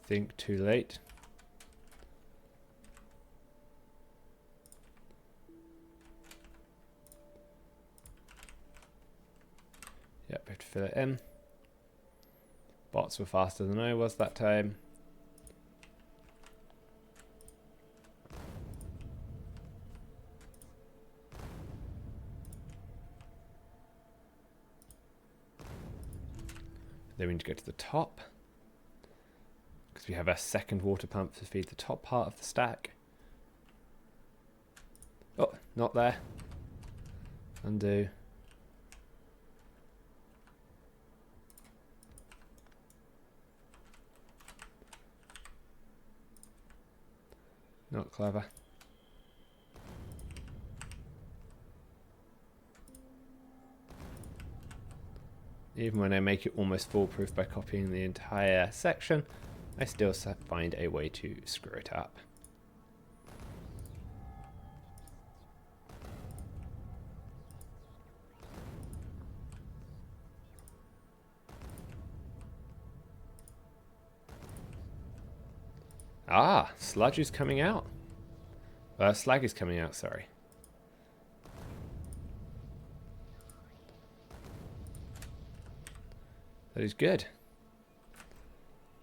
Think too late. Yep, I have to fill it in. Bots were faster than I was that time. Then we need to go to the top, because we have a second water pump to feed the top part of the stack. Oh, not there. Undo. Not clever. Even when I make it almost foolproof by copying the entire section, I still find a way to screw it up. Ah, sludge is coming out. Slag is coming out, sorry. That is good.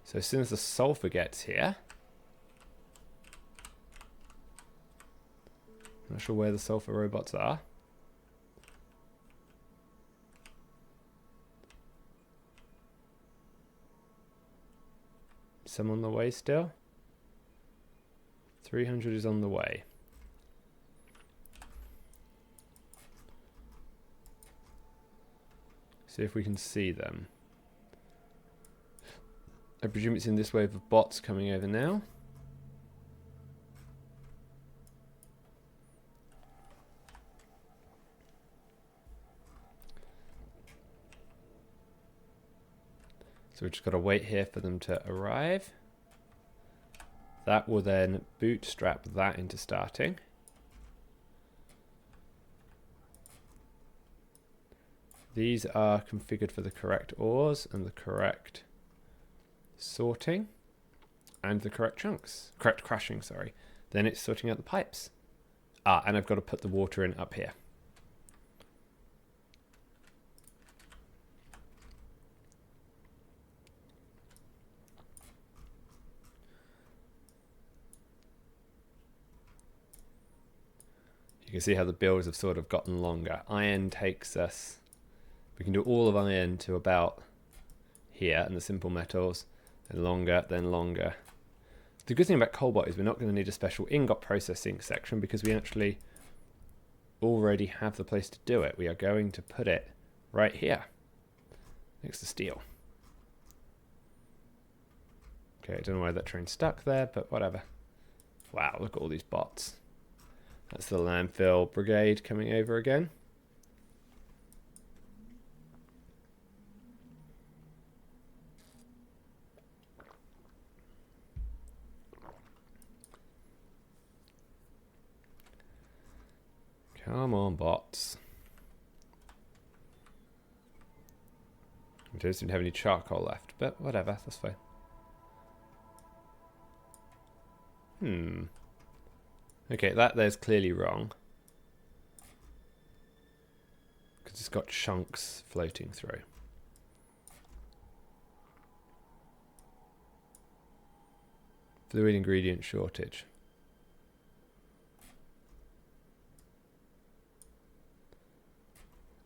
So as soon as the sulfur gets here, I'm not sure where the sulfur robots are. Some on the way still. 300 is on the way. See if we can see them. I presume it's in this wave of bots coming over now. So we've just got to wait here for them to arrive. That will then bootstrap that into starting. These are configured for the correct ores and the correct sorting and the correct chunks. Correct crushing, sorry. Then it's sorting out the pipes. Ah, and I've got to put the water in up here. You can see how the builds have sort of gotten longer. Iron takes us... We can do all of iron to about here, and the simple metals, then longer, then longer. The good thing about Cobolt is we're not going to need a special ingot processing section because we actually already have the place to do it. We are going to put it right here, next to steel. Okay, I don't know why that train's stuck there, but whatever. Wow, look at all these bots. That's the landfill brigade coming over again. Come on, bots. I don't seem to have any charcoal left, but whatever, that's fine. Okay, that there's clearly wrong. Because it's got chunks floating through. Fluid ingredient shortage.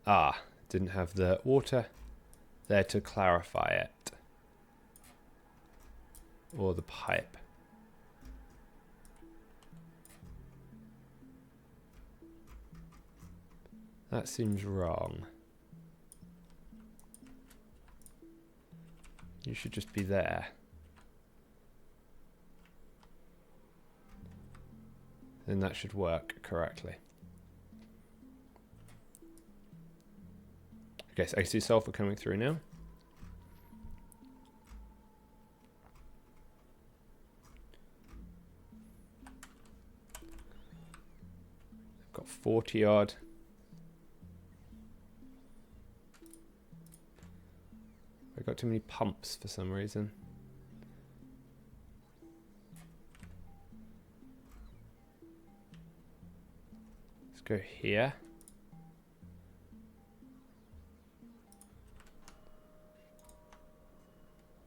Ah, didn't have the water there to clarify it. Or the pipe. That seems wrong. You should just be there. Then that should work correctly. Okay, so I see sulfur coming through now. I've got 40 odd. I've got too many pumps for some reason. Let's go here.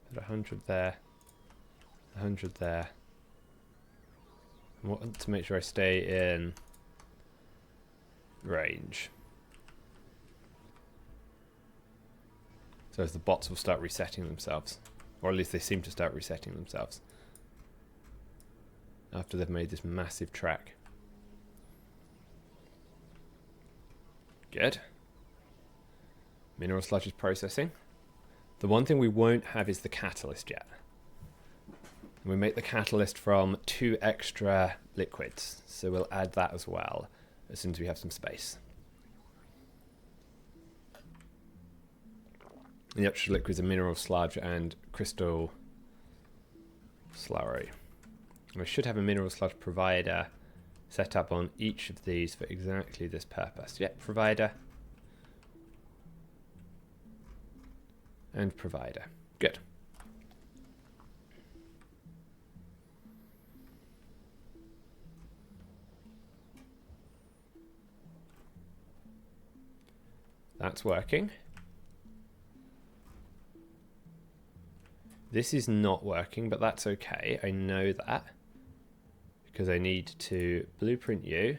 Put 100 there. 100 there. I want to make sure I stay in range. So as the bots will start resetting themselves. Or at least they seem to start resetting themselves. After they've made this massive track. Good. Mineral sludge is processing. The one thing we won't have is the catalyst yet. We make the catalyst from 2 extra liquids. So we'll add that as well as soon as we have some space. The extra liquids are mineral sludge and crystal slurry. And I should have a mineral sludge provider set up on each of these for exactly this purpose. Yep, provider. And provider. Good. That's working. This is not working, but that's okay. I know that. Because I need to blueprint you.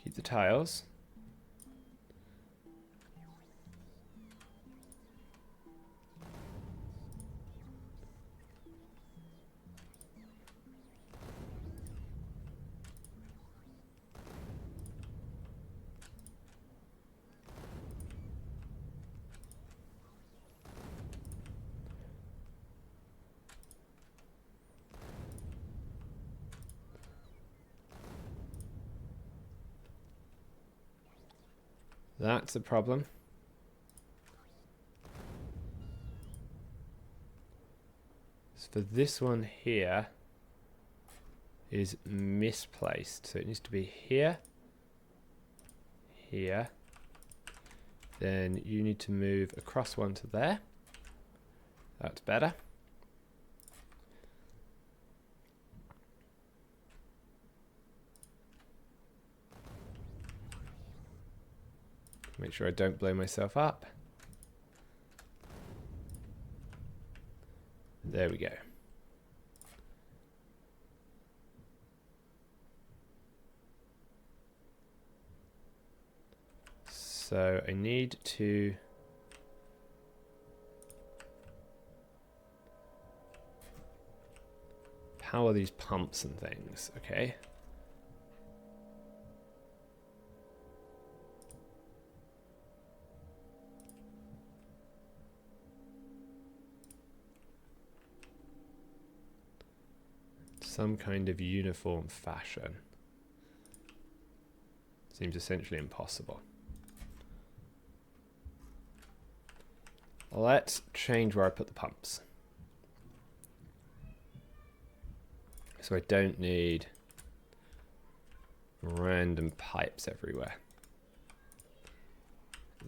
Keep the tiles. That's a problem. So for this one here is misplaced. So it needs to be here, here. Then you need to move across one to there. That's better. Make sure I don't blow myself up. There we go. So I need to power these pumps and things, okay? Some kind of uniform fashion. Seems essentially impossible. Let's change where I put the pumps. So I don't need random pipes everywhere.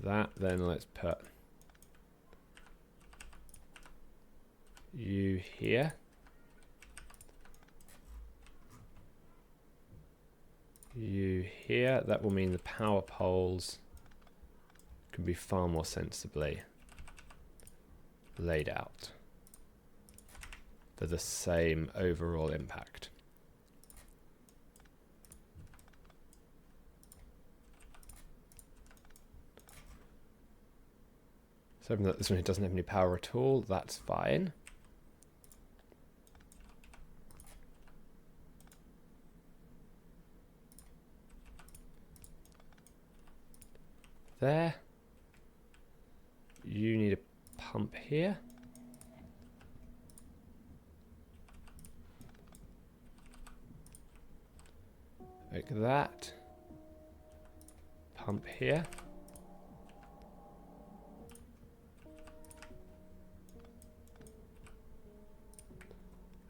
That, then let's put you here. You here. That will mean the power poles can be far more sensibly laid out for the same overall impact. So that this one doesn't have any power at all, that's fine. There. You need a pump here. Like that. Pump here.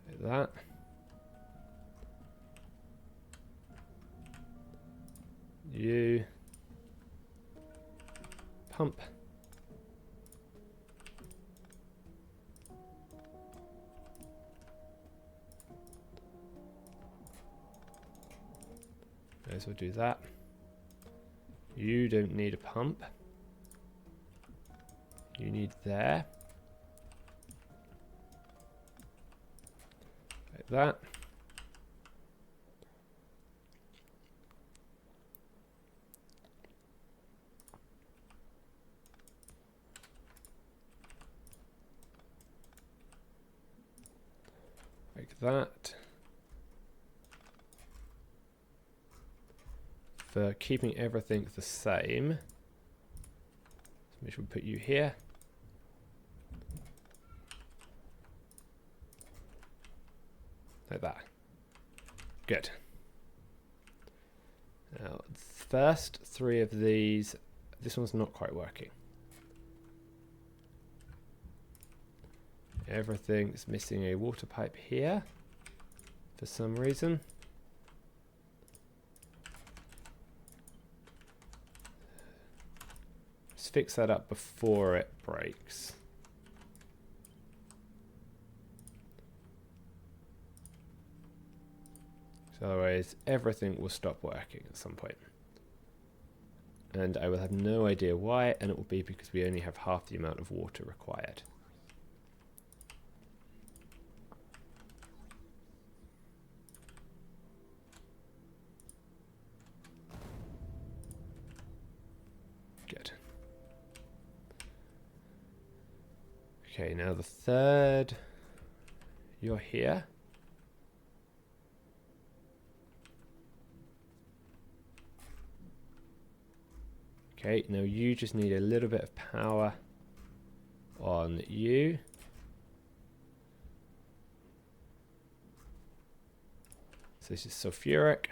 Like that. You pump. May as well do that. You don't need a pump. You need there. Like that. Like that. For keeping everything the same, so we should put you here. Like that. Good. Now, first three of these, this one's not quite working. Everything's missing a water pipe here for some reason. Let's fix that up before it breaks. So otherwise, everything will stop working at some point. And I will have no idea why, and it will be because we only have half the amount of water required. Good. Okay, now the third, you're here. Okay, now you just need a little bit of power on you. So this is sulfuric,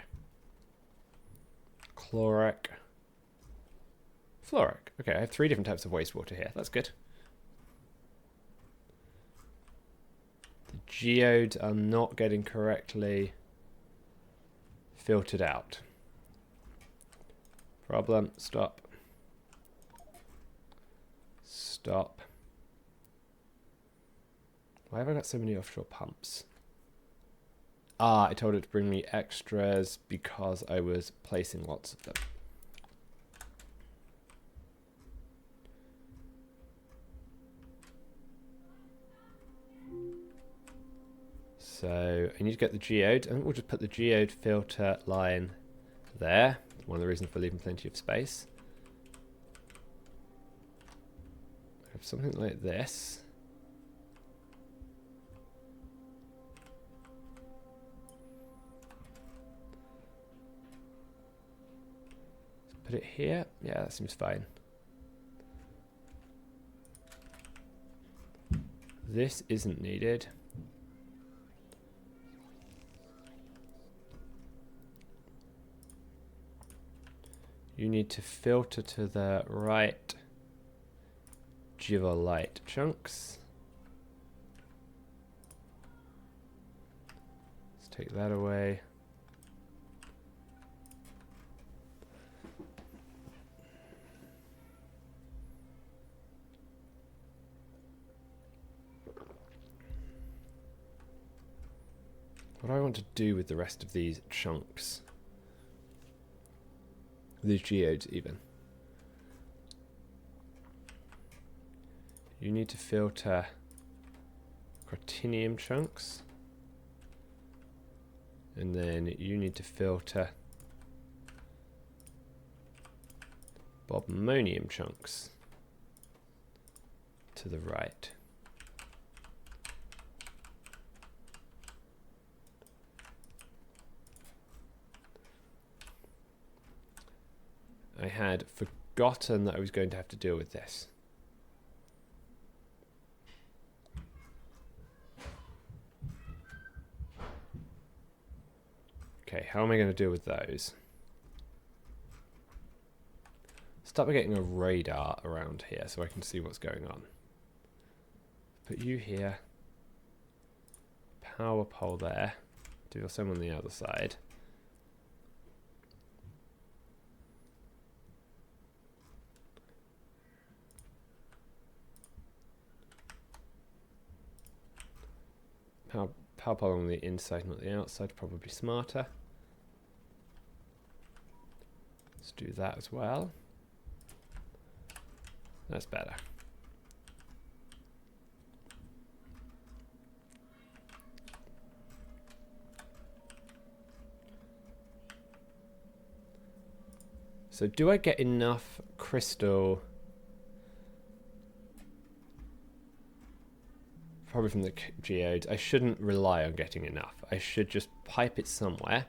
chloric, fluoric. Okay, I have 3 different types of wastewater here. That's good. The geodes are not getting correctly filtered out. Problem. Stop. Stop. Why have I got so many offshore pumps? Ah, I told it to bring me extras because I was placing lots of them. So I need to get the geode. I think we'll just put the geode filter line there. One of the reasons for leaving plenty of space. I have something like this. Let's put it here. Yeah, that seems fine. This isn't needed. You need to filter to the right light chunks. Let's take that away. What do I want to do with the rest of these chunks? These geodes even. You need to filter cratinium chunks. And then you need to filter bobmonium chunks to the right. I had forgotten that I was going to have to deal with this. Okay, how am I going to deal with those? Start by getting a radar around here so I can see what's going on. Put you here. Power pole there. Do the same on the other side. Power pole on the inside, not the outside, probably smarter. Let's do that as well. That's better. So do I get enough crystal? Probably from the geodes. I shouldn't rely on getting enough. I should just pipe it somewhere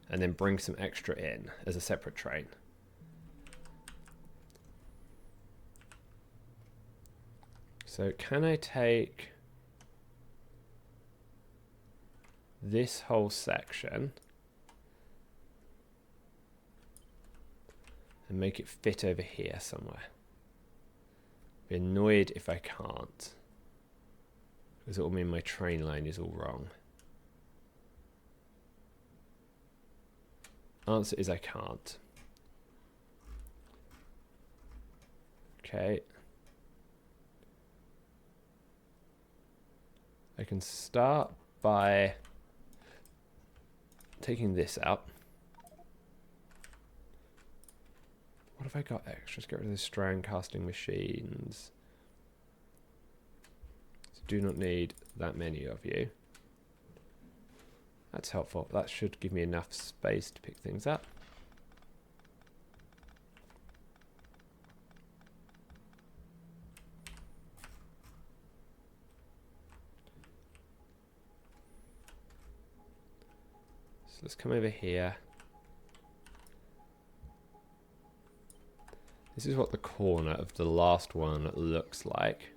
and then bring some extra in as a separate train. So can I take this whole section and make it fit over here somewhere? Be annoyed if I can't, because it will mean my train line is all wrong. Answer is I can't. Okay. I can start by taking this out. What have I got extra? Let's get rid of the strand casting machines. So do not need that many of you. That's helpful. That should give me enough space to pick things up. So let's come over here. This is what the corner of the last one looks like.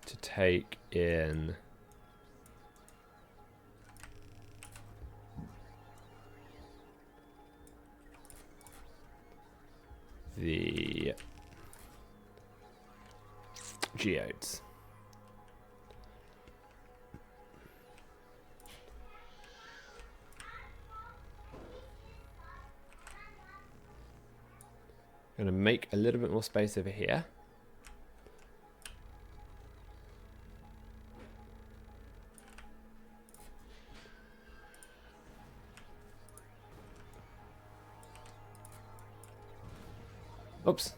To take in the geodes. I'm going to make a little bit more space over here. Oops.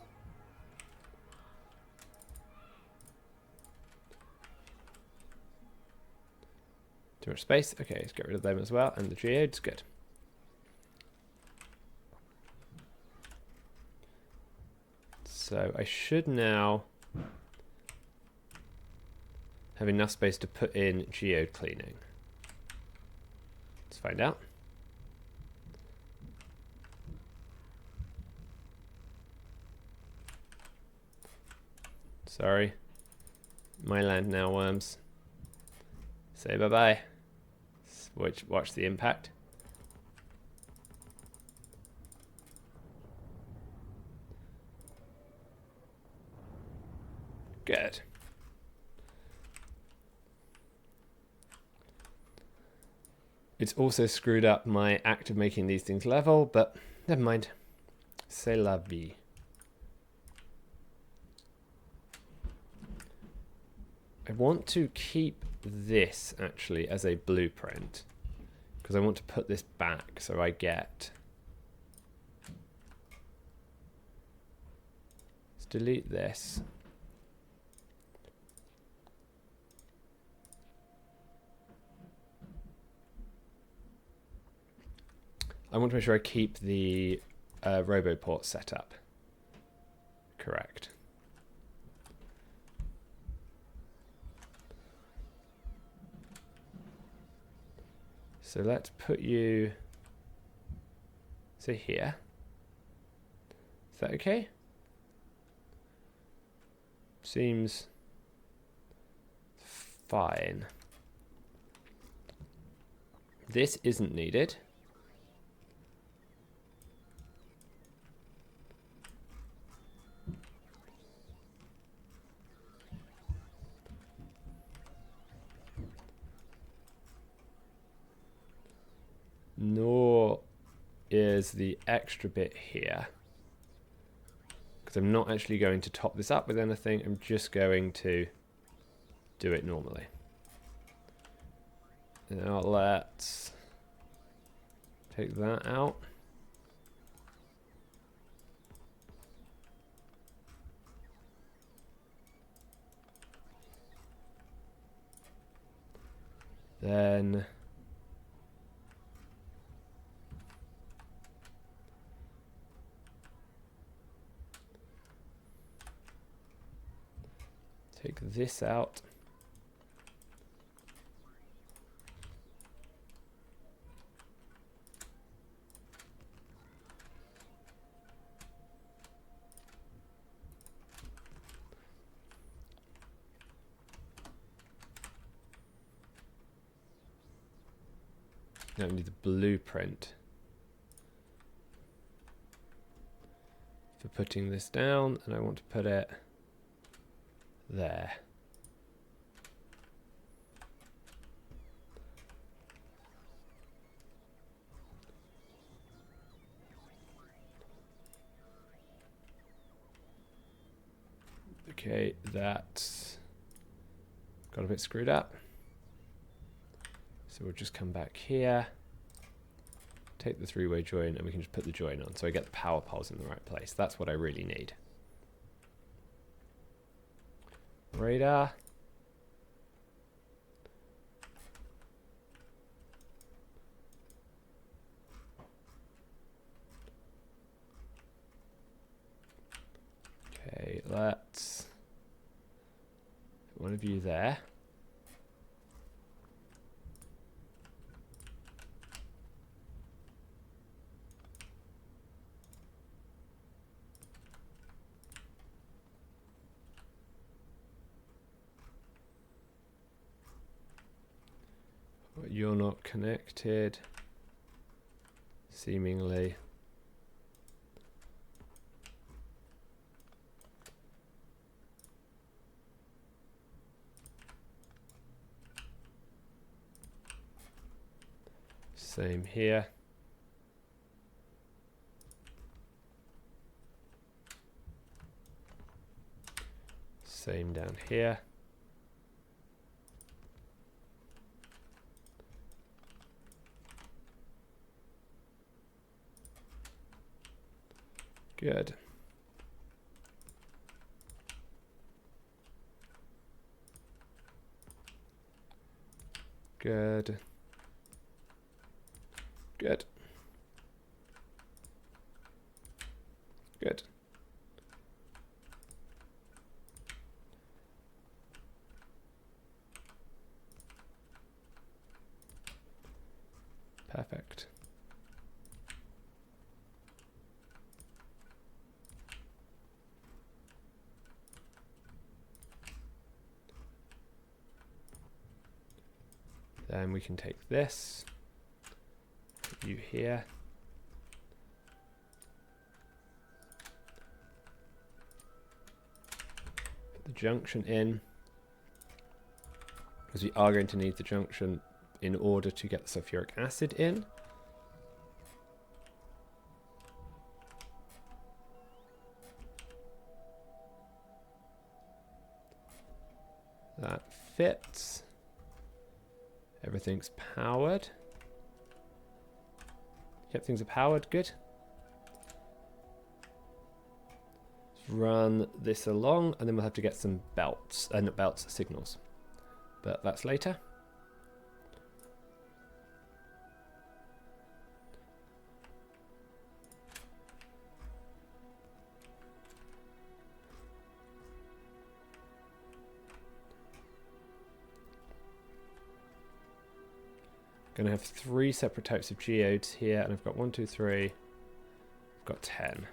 Too much space. Okay, let's get rid of them as well. And the geodes, good. So I should now have enough space to put in geode cleaning. Let's find out. Sorry. My land now, worms. Say bye-bye. Watch the impact. Good. It's also screwed up my act of making these things level, but never mind. C'est la vie. I want to keep this actually as a blueprint because I want to put this back so I get... Let's delete this. I want to make sure I keep the RoboPort set up correct. So let's put you, say here. Is that okay? Seems fine. This isn't needed. Nor is the extra bit here. Because I'm not actually going to top this up with anything. I'm just going to do it normally. Now let's take that out. Then take this out. Now we need the blueprint for putting this down, and I want to put it there. Okay, that's got a bit screwed up. So we'll just come back here, take the three-way join, and we can just put the join on. So I get the power poles in the right place. That's what I really need. Radar. Okay, let's put one of you there. You're not connected, seemingly. Same here. Same down here. Good. Good. Good. Good. Perfect. Then we can take this, put you here. Put the junction in, because we are going to need the junction in order to get the sulfuric acid in. That fits. Everything's powered. Yep, things are powered. Good. Let's run this along, and then we'll have to get some belts, not belts, signals. But that's later. Going to have 3 separate types of geodes here, and I've got 1, 2, 3. I've got 10.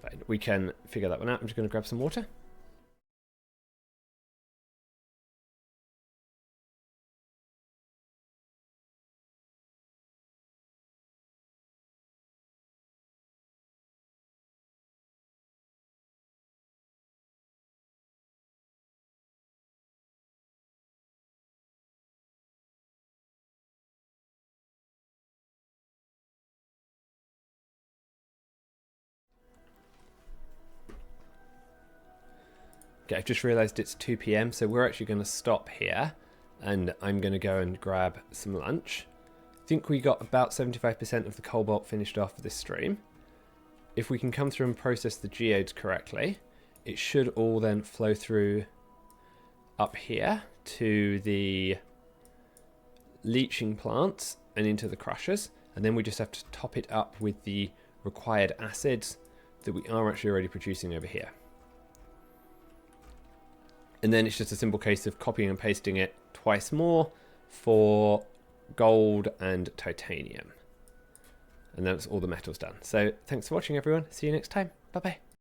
Fine. We can figure that one out. I'm just going to grab some water. Okay, I've just realised it's 2 p.m, so we're actually going to stop here, and I'm going to go and grab some lunch. I think we got about 75% of the cobalt finished off for this stream. If we can come through and process the geodes correctly, it should all then flow through up here to the leaching plants and into the crushers, and then we just have to top it up with the required acids that we are actually already producing over here. And then it's just a simple case of copying and pasting it twice more for gold and titanium. And that's all the metals done. So thanks for watching, everyone. See you next time. Bye bye.